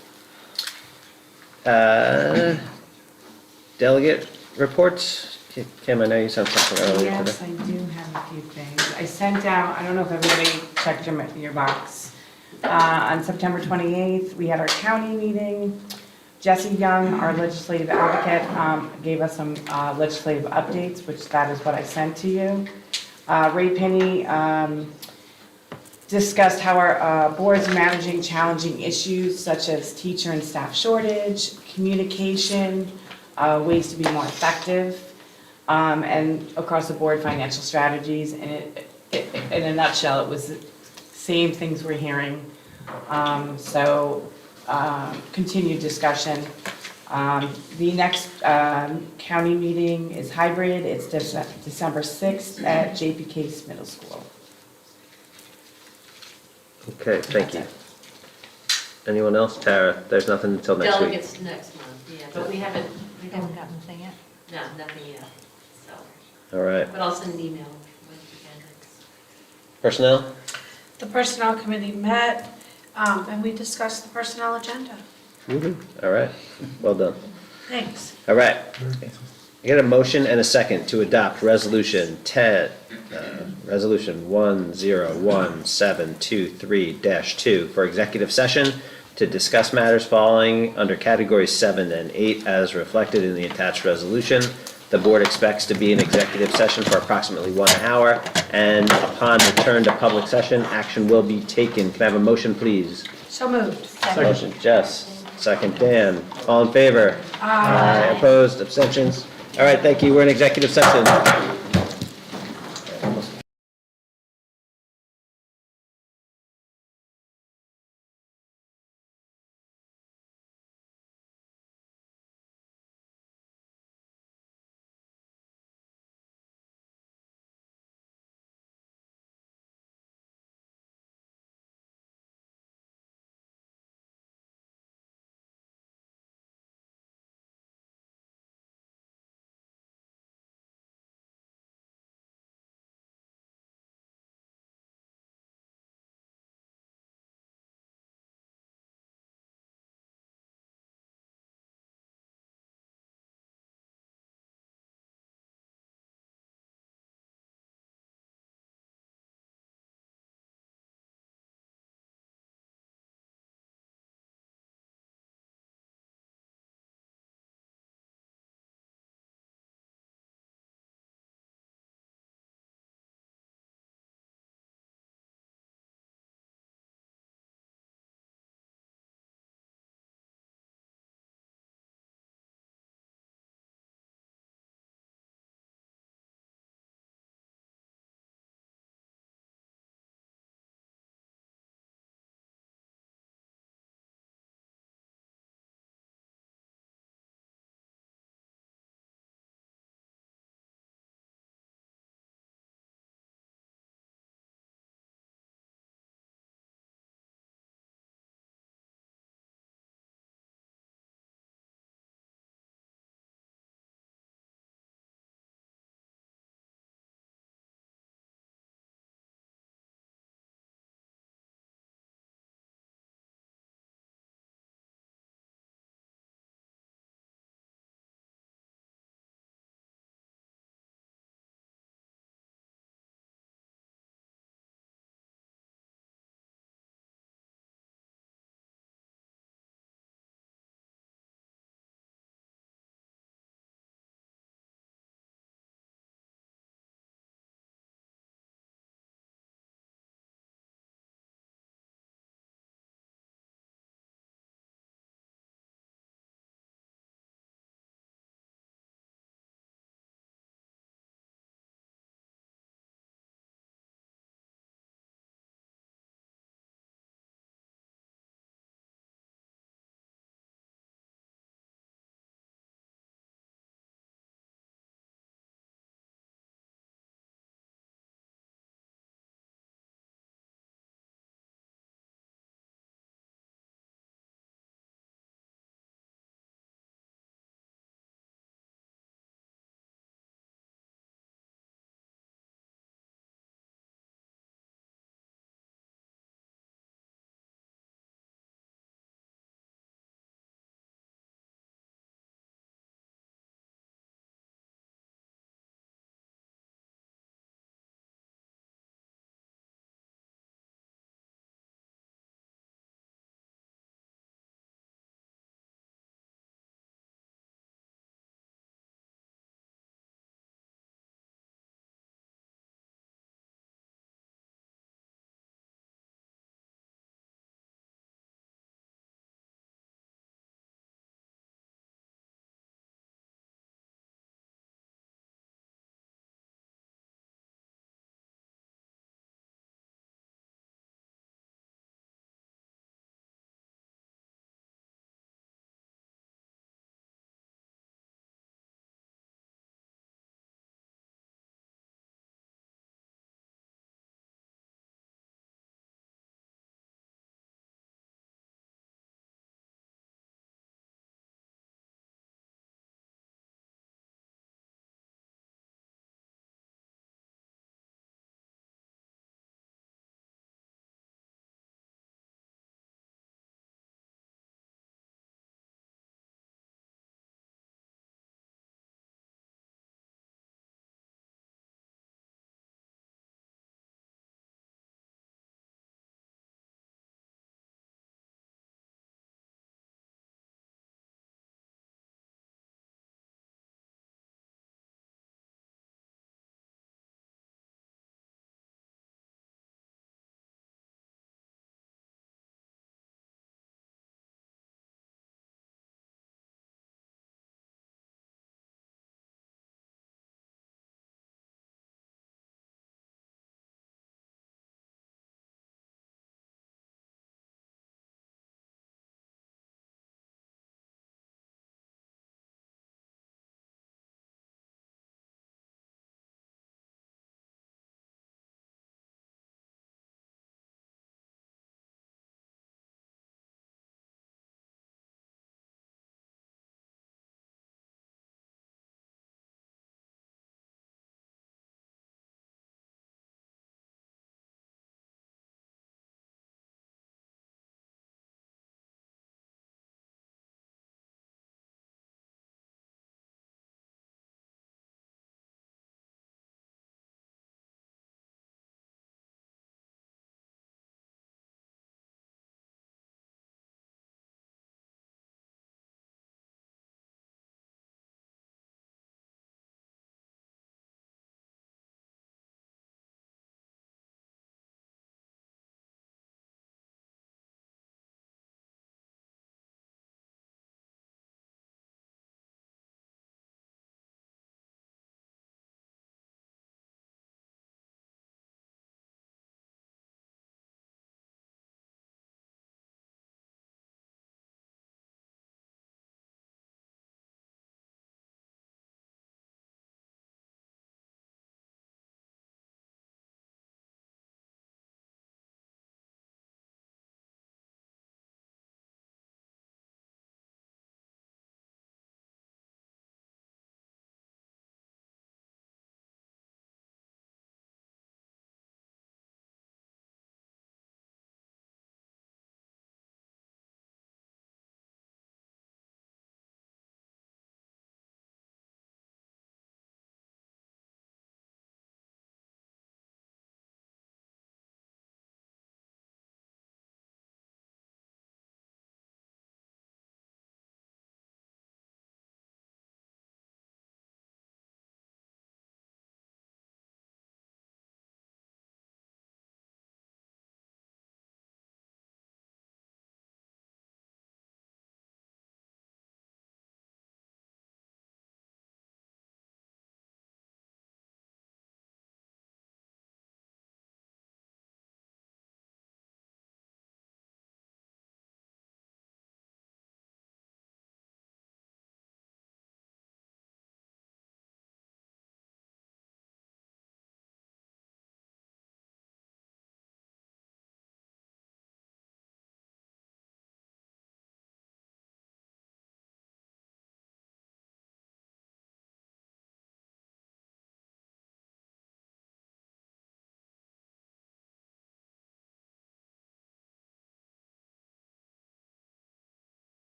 Delegate reports? Kim, I know you sent something earlier today. Yes, I do have a few things. I sent out, I don't know if everybody checked your box. On September 28th, we had our county meeting. Jesse Young, our legislative advocate, gave us some legislative updates, which that is what I sent to you. Ray Penny discussed how our board's managing challenging issues such as teacher and staff shortage, communication, ways to be more effective, and across the board financial strategies. And in a nutshell, it was the same things we're hearing. Continued discussion. The next county meeting is hybrid. It's December 6th at JP Case Middle School. Okay, thank you. Anyone else? Tara, there's nothing until next week. Delegates next month, yeah, but we haven't Haven't gotten anything yet? no, nothing yet, so. All right. But I'll send an email with the candidates. Personnel? The Personnel Committee met, and we discussed the personnel agenda. All right, well done. Thanks. All right. I get a motion and a second to adopt resolution 1011723-2 for executive session to discuss matters falling under categories 7 and 8 as reflected in the attached resolution. The board expects to be in executive session for approximately 1 hour, and upon return to public session, action will be taken. Can I have a motion, please? So moved. Motion, Jess. Second, Dan. All in favor? Aye. Opposed? Abstentions? All right, thank you. We're in executive session.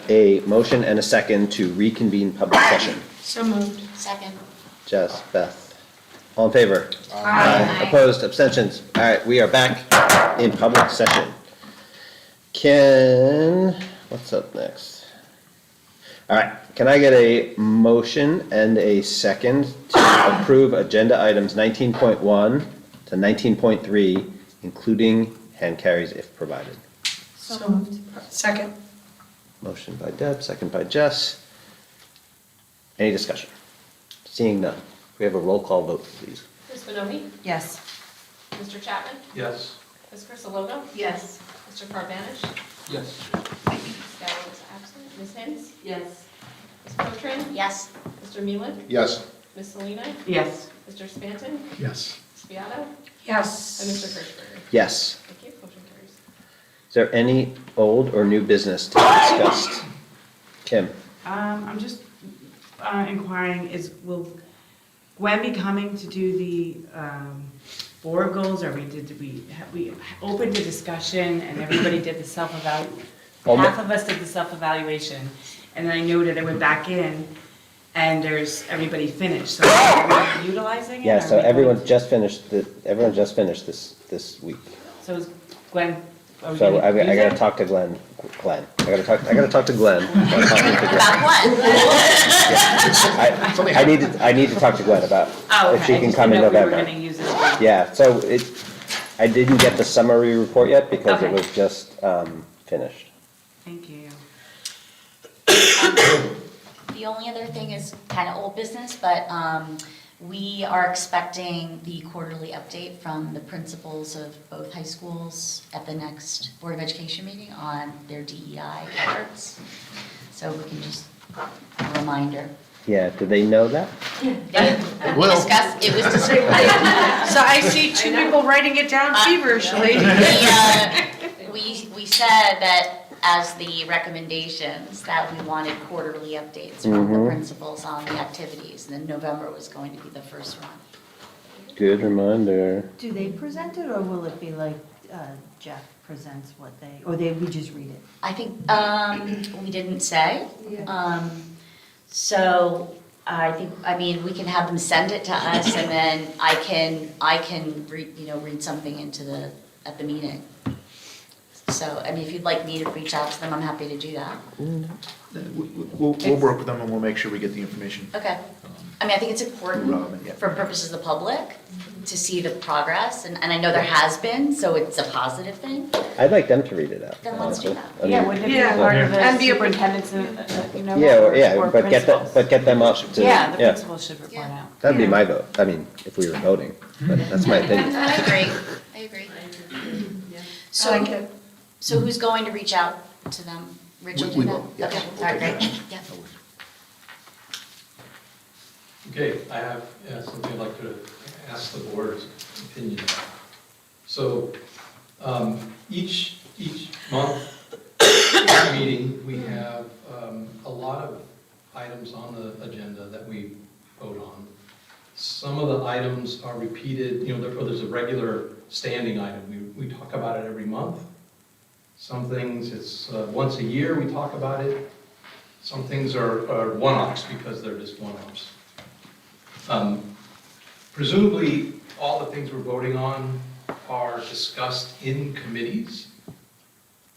a motion and a second to reconvene public session? So moved. Second. Jess, Beth, all in favor? Aye. Opposed, abstentions? All right, we are back in public session. What's up next? All right, can I get a motion and a second to approve agenda items 19.1 to 19.3, including hand carries if provided? So moved. Second. Motion by Deb, second by Jess. Any discussion? Seeing none. We have a roll call vote, please. Ms. Bonomi? Yes. Mr. Chapman? Yes. Ms. Crisalogo? Yes. Mr. Carvanish? Yes. Ms. Gallo is absent. Ms. Hinz? Yes. Ms. Cotran? Yes. Mr. Mueller? Yes. Ms. Selina? Yes. Mr. Spanton? Yes. Ms. Beato? Yes. And Mr. Kirschberger? Yes. Thank you. Motion carries. Is there any old or new business to be discussed? Kim? I'm just inquiring, will Gwen be coming to do the board goals, or we opened the discussion and everybody did the self-evaluation? Half of us did the self-evaluation, and then I noted I went back in and everybody finished, so are we utilizing it? Yeah, or so are we everyone going just finished this week. So is Gwen, are we So gonna I use gotta it? talk to Glenn. I gotta talk to Glenn. I'm talking to Glenn. About what? I need to talk to Gwen about Oh, if she okay, I can just come in didn't know if we November. were gonna use it. Yeah, so I didn't get the summary report yet because it Okay. was just finished. Thank you. The only other thing is kind of old business, but we are expecting the quarterly update from the principals of both high schools at the next Board of Education meeting on their DEI efforts. So we can just, a reminder. Yeah, do they know that? It will. was discussed. So I see two people writing it down feverishly. We said that as the recommendations, that we wanted quarterly updates from the principals on the activities, and then November was going to be the first one. Good reminder. Do they present it, or will it be like Jeff presents what they, or we just read it? I think, we didn't say. So I mean, we can have them send it to us, and then I can read something at the meeting. So, I mean, if you'd like me to reach out to them, I'm happy to do that. We'll work with them and we'll make sure we get the information. Okay. I mean, I think it's important Relevant, yeah. for purposes of the public to see the progress, and I know there has been, so it's a positive thing. I'd like them to read it out. Then let's do that. I mean, Yeah, wouldn't it be a part of the superintendent's, Yeah, but get them up to. Yeah, the principal should report out. That'd be my vote, I mean, if we were voting, but that's my opinion. I agree. So who's going to reach out to them? Rich will do We that? will, yes. Okay, all right, great, yeah. Okay, I have something I'd like to ask the board's opinion about. So, each month, each meeting, we have a lot of items on the agenda that we vote on. Some of the items are repeated, there's a regular standing item. We talk about it every month. Some things, it's once a year we talk about it. Some things are one-offs because they're just one-offs. Presumably, all the things we're voting on are discussed in committees,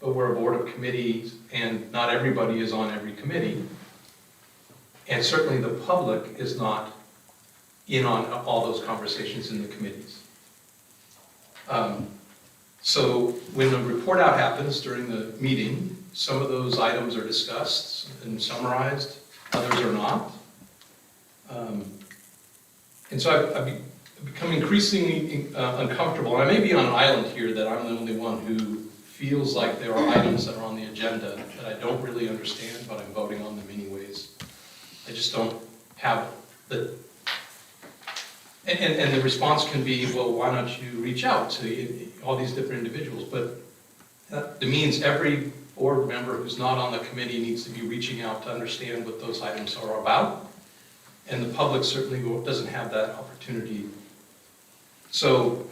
but we're a board of committees, and not everybody is on every committee. And certainly the public is not in on all those conversations in the committees. So when the report out happens during the meeting, some of those items are discussed and summarized, others are not. And so I've become increasingly uncomfortable, and I may be on an island here that I'm the only one who feels like there are items that are on the agenda that I don't really understand, but I'm voting on them anyways. I just don't have the... And the response can be, well, why don't you reach out to all these different individuals? But that means every board member who's not on the committee needs to be reaching out to understand what those items are about. And the public certainly doesn't have that opportunity. So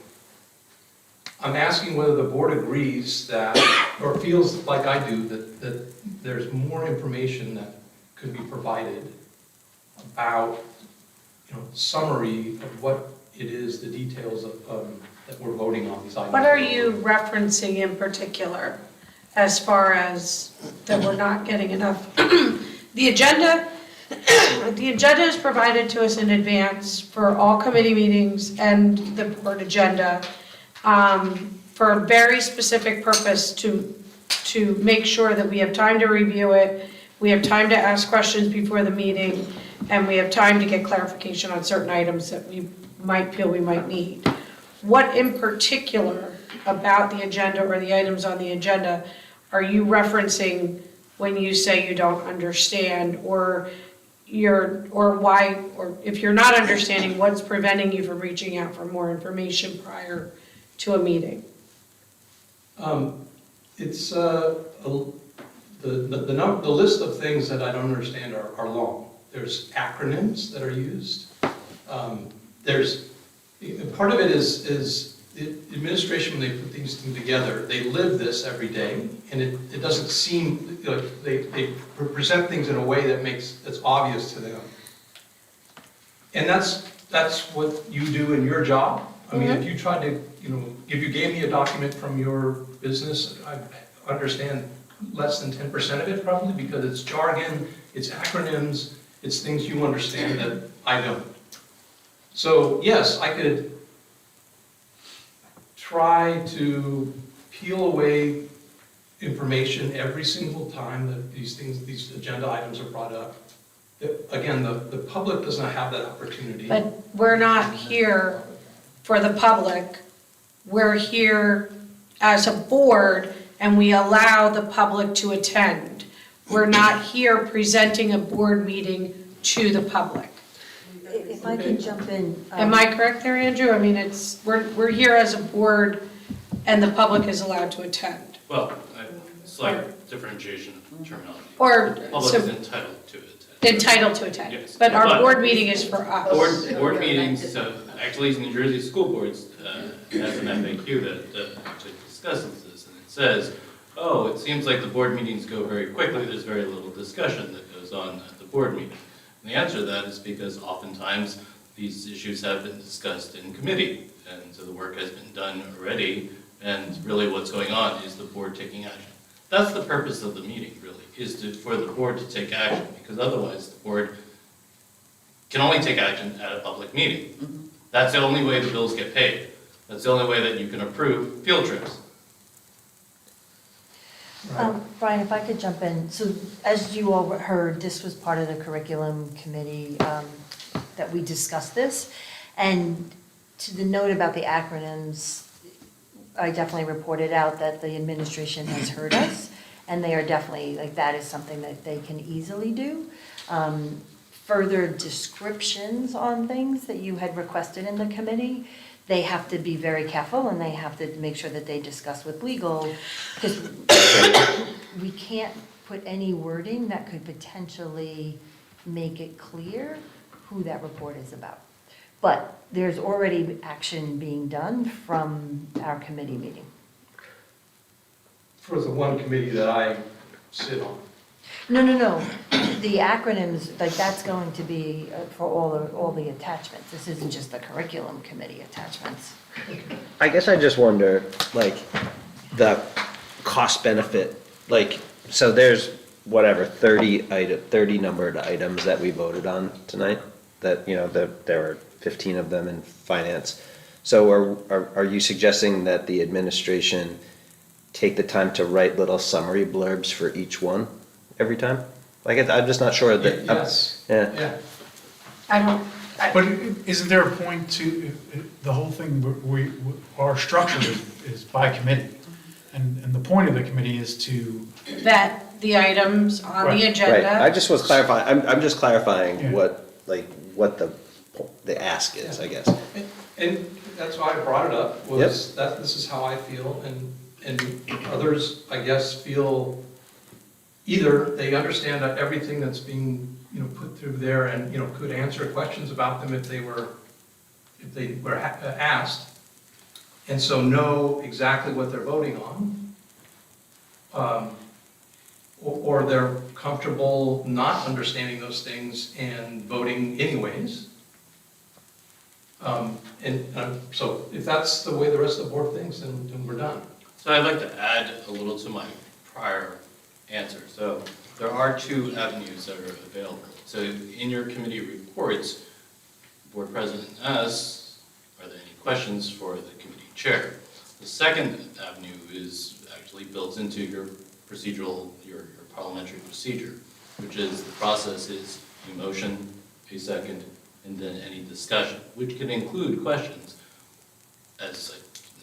I'm asking whether the board agrees that or feels like I do, that there's more information that could be provided about, summary of what it is, the details of, that we're voting on these items. What are you referencing in particular as far as that we're not getting enough? The agenda is provided to us in advance for all committee meetings and the board agenda for a very specific purpose to make sure that we have time to review it, we have time to ask questions before the meeting, and we have time to get clarification on certain items that we might feel we might need. What in particular about the agenda or the items on the agenda are you referencing when you say you don't understand, or why, or if you're not understanding, what's preventing you from reaching out for more information prior to a meeting? It's, the list of things that I don't understand are long. There's acronyms that are used. Part of it is the administration, when they put these things together, they live this every day, and it doesn't seem, they present things in a way that's obvious to them. And that's what you do in your job. I mean, if you tried to, if you gave me a document from your business, I understand less than 10% of it probably, because it's jargon, it's acronyms, it's things you understand that I don't. So yes, I could try to peel away information every single time that these agenda items are brought up. Again, the public does not have that opportunity. But we're not here for the public. We're here as a board, and we allow the public to attend. We're not here presenting a board meeting to the public. If I can jump in. Am I correct there, Andrew? I mean, we're here as a board, and the public is allowed to attend. Well, slight differentiation of terminology. Or, The public so- is entitled to it. Entitled to attend. Yes. But our board meeting is for us. Board meetings, so actually New Jersey School Boards has an FAQ that actually discusses this, and it says, oh, it seems like the board meetings go very quickly, there's very little discussion that goes on at the board meeting. And the answer to that is because oftentimes these issues have been discussed in committee, and so the work has been done already, and really what's going on is the board taking action. That's the purpose of the meeting, really, is for the board to take action, because otherwise the board can only take action at a public meeting. That's the only way the bills get paid. That's the only way that you can approve field trips. Brian, if I could jump in. So as you all heard, this was part of the curriculum committee that we discussed this. And to the note about the acronyms, I definitely reported out that the administration has heard us, and they are definitely, like, that is something that they can easily do. Further descriptions on things that you had requested in the committee, they have to be very careful, and they have to make sure that they discuss with legal, because we can't put any wording that could potentially make it clear who that report is about. But there's already action being done from our committee meeting. For the one committee that I sit on. No. The acronyms, like, that's going to be for all the attachments. This isn't just the curriculum committee attachments. I guess I just wonder, like, the cost benefit, like, so there's whatever, 30 numbered items that we voted on tonight, that, there were 15 of them in finance. So are you suggesting that the administration take the time to write little summary blurbs for each one every time? Like, I'm just not sure that. Yes. Yeah. But isn't there a point to, the whole thing, our structure is by committee. And the point of the committee is to. Vet the items on the agenda. Right, I just was clarifying, I'm just clarifying what the ask is, I guess. And that's why I brought it up, was that this is how I feel, and others, I guess, feel either they understand that everything that's being, put through there and, could answer questions about them if they were asked, and so know exactly what they're voting on, or they're comfortable not understanding those things and voting anyways. So if that's the way the rest of the board thinks, then we're done. So I'd like to add a little to my prior answer. So there are two avenues that are available. So in your committee reports, Board President asks, are there any questions for the committee chair? The second avenue is actually built into your procedural, your parliamentary procedure, which is the process is a motion, a second, and then any discussion, which can include questions. As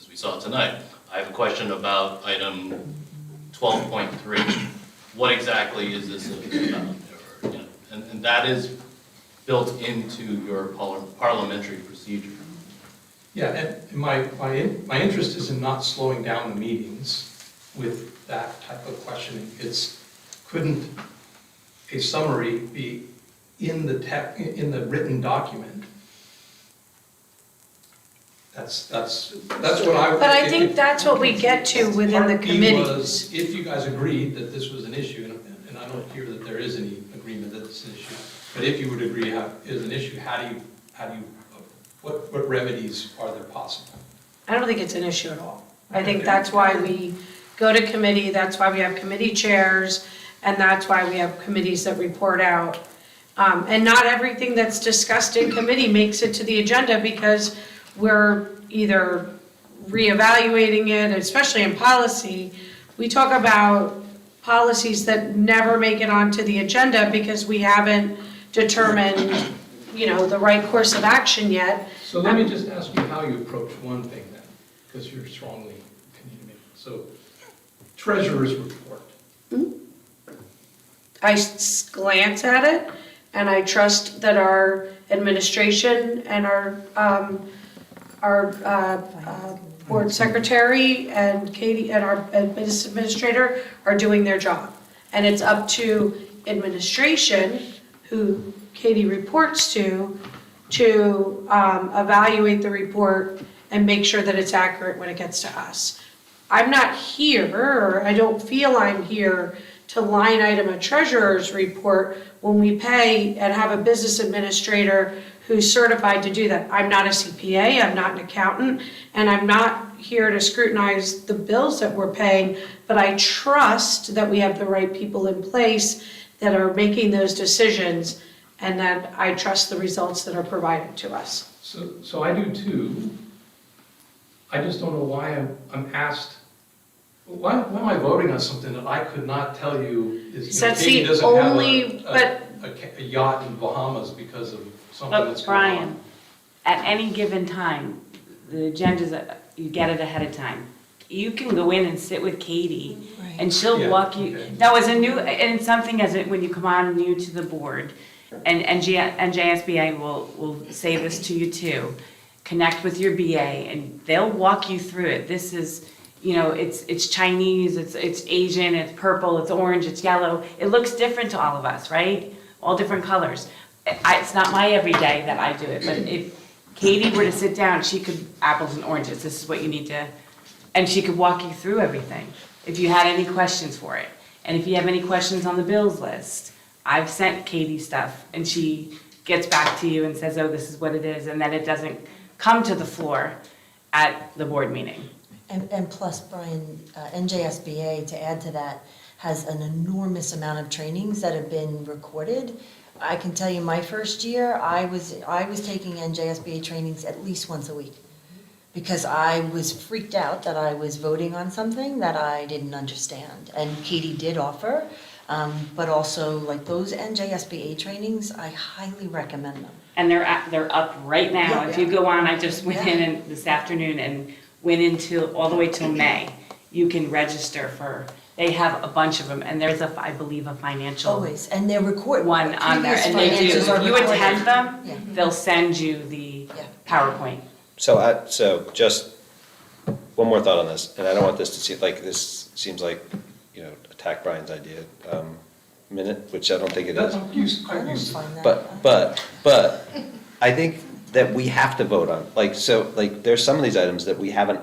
we saw tonight, I have a question about item 12.3. What exactly is this about? Or, you know, and that is built into your parliamentary procedure. Yeah, and my interest is in not slowing down the meetings with that type of questioning. Couldn't a summary be in the written document? That's what I. But I think that's what we get to within the Part B committees. was, if you guys agreed that this was an issue, and I don't hear that there is any agreement that this is an issue, but if you would agree it is an issue, what remedies are there possible? I don't think it's an issue at all. I think that's why we go to committee, that's why we have committee chairs, and that's why we have committees that report out. And not everything that's discussed in committee makes it to the agenda because we're either reevaluating it, especially in policy. We talk about policies that never make it onto the agenda because we haven't determined, the right course of action yet. So let me just ask you how you approach one thing then, because you're strongly opinionated. So, treasurer's report. I glance at it and I trust that our administration and our board secretary and Katie and our business administrator are doing their job. And it's up to administration, who Katie reports to evaluate the report and make sure that it's accurate when it gets to us. I'm not here, or I don't feel I'm here to line item a treasurer's report when we pay and have a business administrator who's certified to do that. I'm not a CPA, I'm not an accountant, and I'm not here to scrutinize the bills that we're paying, but I trust that we have the right people in place that are making those decisions, and that I trust the results that are provided to us. So I do too. I just don't know why I'm asked, why am I voting on something that I could not tell you is, That's Katie the doesn't only, have a yacht in Bahamas because of something that's going on. Brian, at any given time, the agendas, you get it ahead of time. You can go in and sit with Katie, and she'll Yeah, walk you. okay. Now, and something when you come on new to the board, and NJSBA will say this to you too, connect with your BA, and they'll walk you through it. This is, it's Chinese, it's Asian, it's purple, it's orange, it's yellow. It looks different to all of us, right? All different colors. It's not my everyday that I do it, but if Katie were to sit down, she could, apples and oranges, this is what you need to, and she could walk you through everything, if you had any questions for it. And if you have any questions on the bills list, I've sent Katie stuff, and she gets back to you and says, oh, this is what it is, and then it doesn't come to the floor at the board meeting. And plus, Brian, NJSBA, to add to that, has an enormous amount of trainings that have been recorded. I can tell you my first year, I was taking NJSBA trainings at least once a week because I was freaked out that I was voting on something that I didn't understand. And Katie did offer, but also like those NJSBA trainings, I highly recommend them. And they're up right now. Yeah. If you go on, I just went in this afternoon and went into all the way till May. You can register for, they have a bunch of them, and there's I believe a financial. Always, and they're recorded. One on there, and they do, if you attend them, they'll send you the PowerPoint. So just one more thought on this, and I don't want this to seem like, this seems like, attack Brian's idea, minute, which I don't think it is. But I think that we have to vote on, there's some of these items that we haven't,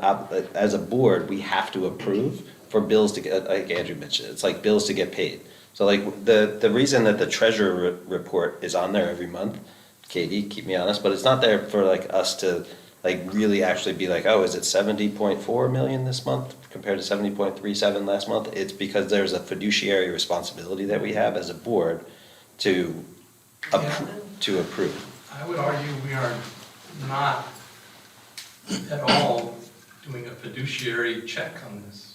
as a board, we have to approve for bills to get, like Andrew mentioned, it's like bills to get paid. So like the reason that the treasurer report is on there every month, Katie, keep me honest, but it's not there for like us to like really actually be like, oh, is it 70.4 million this month compared to 70.37 last month? It's because there's a fiduciary responsibility that we have as a board to approve. I would argue we are not at all doing a fiduciary check on this.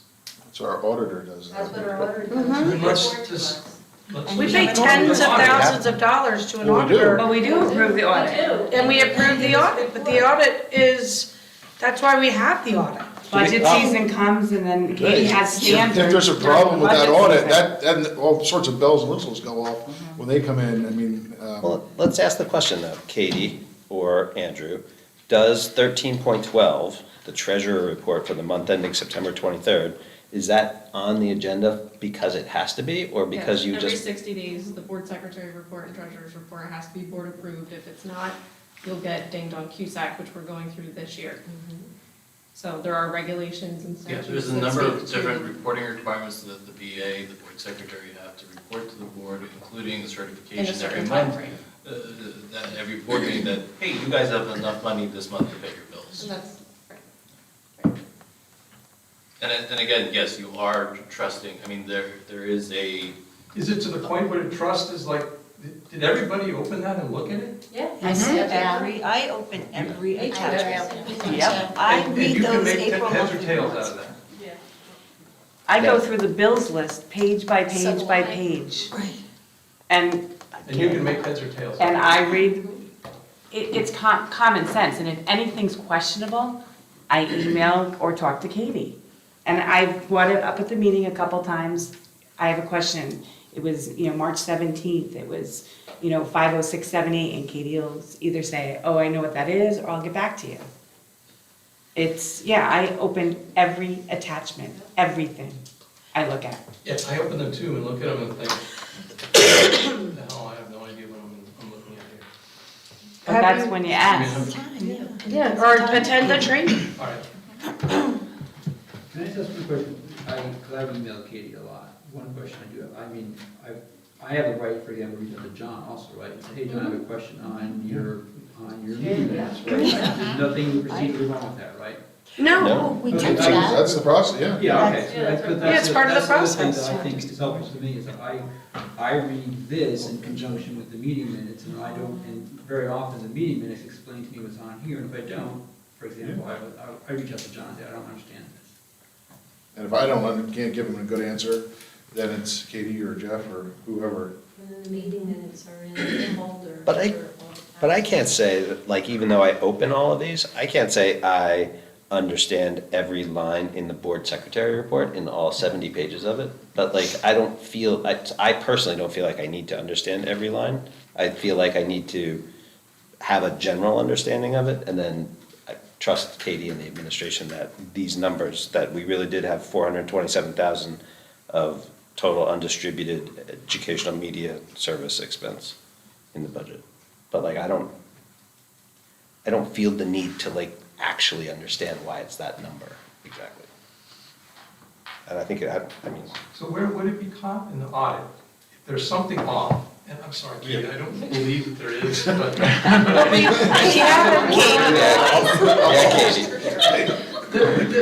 So our auditor does that. That's what our auditor Mhm. does. And let's Report to just- us. let's We just pay go to tens the of audit. thousands of dollars to an Well, we do. auditor. But we do approve the audit. We do. And we approve the audit, but the audit is, that's why we have the audit. Budget season comes and then Katie has standards. If there's a problem with that during the audit, budget season. and all sorts of bells and whistles go off when they come in, I mean. Well, let's ask the question though, Katie or Andrew, does 13.12, the treasurer report for the month ending September 23rd, is that on the agenda because it has to be, or because you Every just? 60 days, the board secretary report and treasurer's report has to be board approved. If it's not, you'll get dinged on CUSAC, which we're going through this year. So there are regulations and Yeah, statutes. there's a that number of speak to- different reporting requirements that the BA, the board secretary have to report to the board, including the In a certification every certain month. timeframe. That every board meeting that, hey, you guys have enough money this month to pay your bills. And that's, And again, yes, you are trusting, I mean, there is a, Is it to the point where the trust is like, did everybody open that and look at it? Yeah. I see I open every attachment. Yep, I And read you can those make April heads or monthly tails out reports. of that. I go Yeah. through the bills list, page by page by page. Right. And, And you can make heads or tails. and I read, it's common sense, and if anything's questionable, I email or talk to Katie. And I've brought it up at the meeting a couple times. I have a question. It was, March 17th, it was, 50678, and Katie will either say, oh, I know what that is, or I'll get back to you. I open every attachment, everything I look at. Yeah, I open them too and look at them and think, what the hell, I have no idea what I'm looking at here. But Have that's you- when you ask. Yeah, or attend the training. All right. Can I just ask a question? Because I've emailed Katie a lot. One question I do have, I have the right, for example, to reach out to John also, right? And say, hey, John, I have a question on your meeting minutes, right? There's nothing procedurally wrong with that, right? No. We Okay, do that. That's the process, yeah. Yeah, okay. So Yeah, it's part of the That's the process. thing that I think is helpful to me, is that I read this in conjunction with the meeting minutes, and and very often the meeting minutes explain to me what's on here, and if I don't, for example, I reach out to John and say, I don't understand this. And if can't give them a good answer, then it's Katie or Jeff or whoever. And then the meeting minutes are in the folder. But I can't say that, like, even though I open all of these, I can't say I understand every line in the board secretary report in all 70 pages of it. But like, I personally don't feel like I need to understand every line. I feel like I need to have a general understanding of it, and then I trust Katie and the administration that these numbers, that we really did have 427,000 of total undistributed educational media service expense in the budget. But like, I don't feel the need to like actually understand why it's that number exactly. And I think, I mean. So where would it be caught? In the audit? If there's something off, and I'm sorry, Katie, I don't believe that there is, but.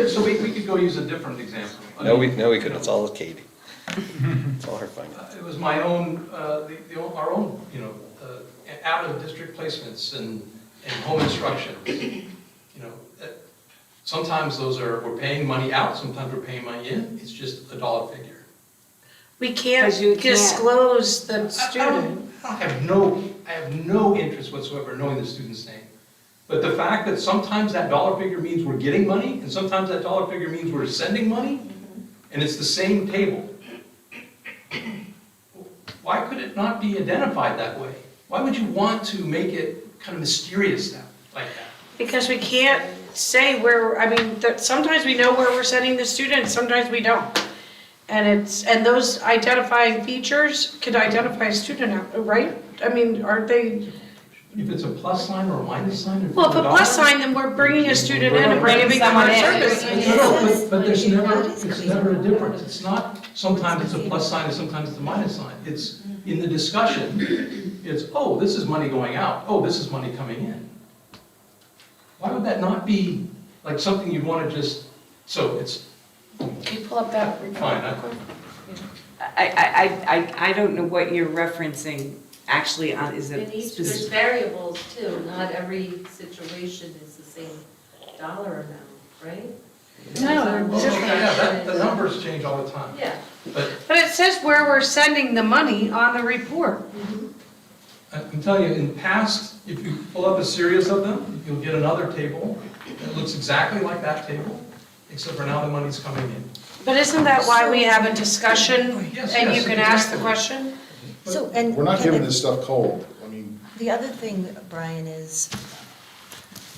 So we could go use a different example. No, we couldn't, it's all Katie. It's all her finance. It was my own, our own, out-of-district placements and home instruction. Sometimes we're paying money out, sometimes we're paying money in, it's just a dollar figure. We can't 'Cause you can't. disclose the student. I have no interest whatsoever in knowing the student's name. But the fact that sometimes that dollar figure means we're getting money, and sometimes that dollar figure means we're sending money, and it's the same table. Why could it not be identified that way? Why would you want to make it kind of mysterious like that? Because we can't say sometimes we know where we're sending the students, sometimes we don't. And those identifying features could identify a student out, right? I mean, aren't they if it's a plus sign or a minus sign? in Well, if front a of plus dollar? sign, then we're bringing a student in We're and bringing giving them someone our in. service. No, but there's never a difference. It's not, sometimes it's a plus sign and sometimes it's a minus sign. It's, in the discussion, it's, oh, this is money going out, oh, this is money coming in. Why would that not be like something you'd want to just, so it's, Can you pull up that? fine, I don't know what you're referencing actually on, is it And each, specific? there's variables too, not every situation is the same dollar amount, right? No, well, yeah, the numbers change all the time. Yeah. But But it says where we're sending the money on the report. I'm telling you, in past, if you pull up a series of them, you'll get another table that looks exactly like that table, except for now the money's coming in. But isn't that why we have a discussion Yes, and you yes, can ask the exactly. question? So, and. We're not can giving I- this stuff cold. I mean, The other thing, Brian, is,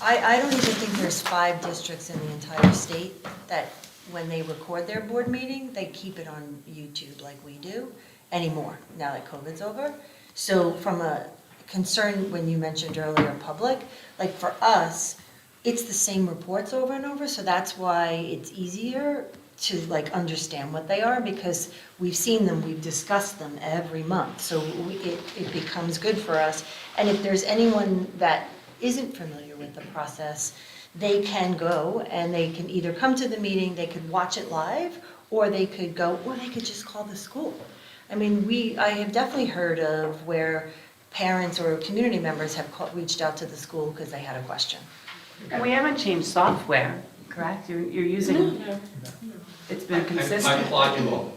I don't even think there's 5 districts in the entire state that, when they record their board meeting, they keep it on YouTube like we do anymore, now that COVID's over. So from a concern, when you mentioned earlier, public, like for us, it's the same reports over and over, so that's why it's easier to like understand what they are, because we've seen them, we've discussed them every month, so it becomes good for us. And if there's anyone that isn't familiar with the process, they can go and they can either come to the meeting, they could watch it live, or they could go, or they could just call the school. I mean, I have definitely heard of where parents or community members have reached out to the school because they had a question. And we haven't changed software, correct? You're using, it's been I consistent. applaud you all.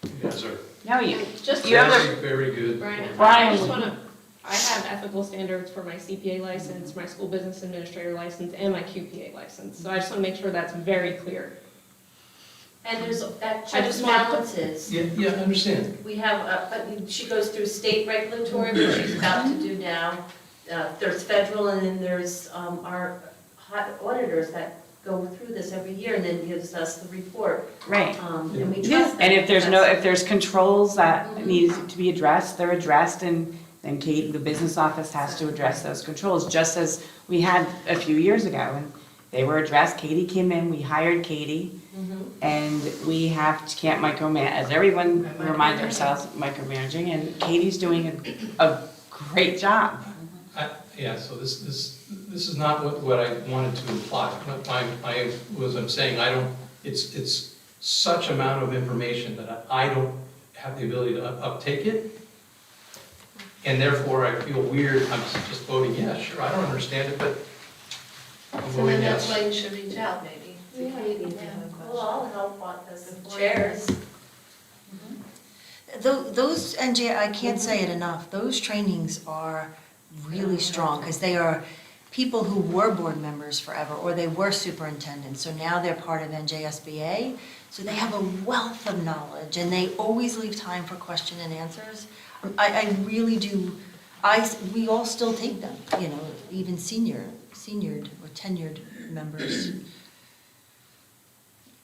You guys are No, you, Just you have very, very good. Brian, Brian, I just want to, I have ethical standards for my CPA license, my school business administrator license, and my QPA license. So I just want to make sure that's very clear. And there's, that I checks just and want- balances. Yeah, I understand. We have, but she goes through state regulatory, which she's about to do now. There's federal, and then there's our hot auditors that go through this every year and then gives us the report. right. And we trust them. And if there's controls that need to be addressed, they're addressed, and then Kate, the business office has to address those controls, just as we had a few years ago, and they were addressed. Katie came in, we hired Katie, and we can't micromanage, as everyone remind ourselves, micromanaging, and Katie's doing a great job. Yeah, so this is not what I wanted to imply. I'm saying, it's such amount of information that I don't have the ability to uptake it. And therefore, I feel weird, I'm just voting yes, sure, I don't understand it, but I'm So voting then that's yes. why you should reach out maybe to Katie. Well, I'll help on this, chairs. Those, NJ, I can't say it enough, those trainings are really strong, because they are people who were board members forever, or they were superintendents, so now they're part of NJSBA, so they have a wealth of knowledge, and they always leave time for question and answers. I really do, we all still take them, you know, even seniored or tenured members.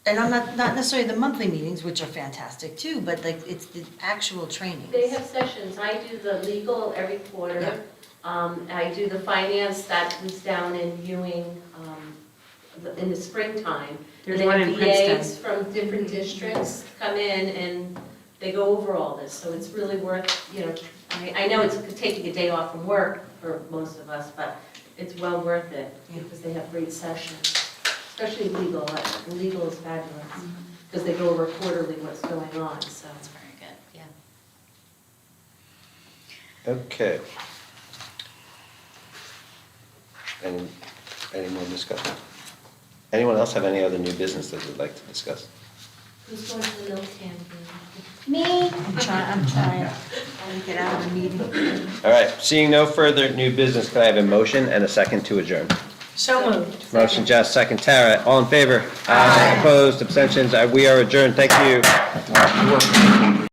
And I'm not necessarily the monthly meetings, which are fantastic too, but like, it's the actual trainings. They have sessions, I do the legal every quarter. I do the finance, that was down in Ewing in the springtime. There's And one then in Princeton. VAs from different districts come in and they go over all this, so it's really worth, you know, I know it's taking a day off from work for most of us, but it's well worth it because they have great sessions, especially legal. Legal is fabulous because they go over quarterly what's going on, so. That's very good, yeah. Okay. Any more discussion? Anyone else have any other new business that they'd like to discuss? Who's going to the milk can? Me? I'm trying to get out of the meeting. All right, seeing no further new business, could I have a motion and a second to adjourn? So moved. Motion Jess, second Tara, all in favor? Aye. Opposed, abstentions, we are adjourned, thank you.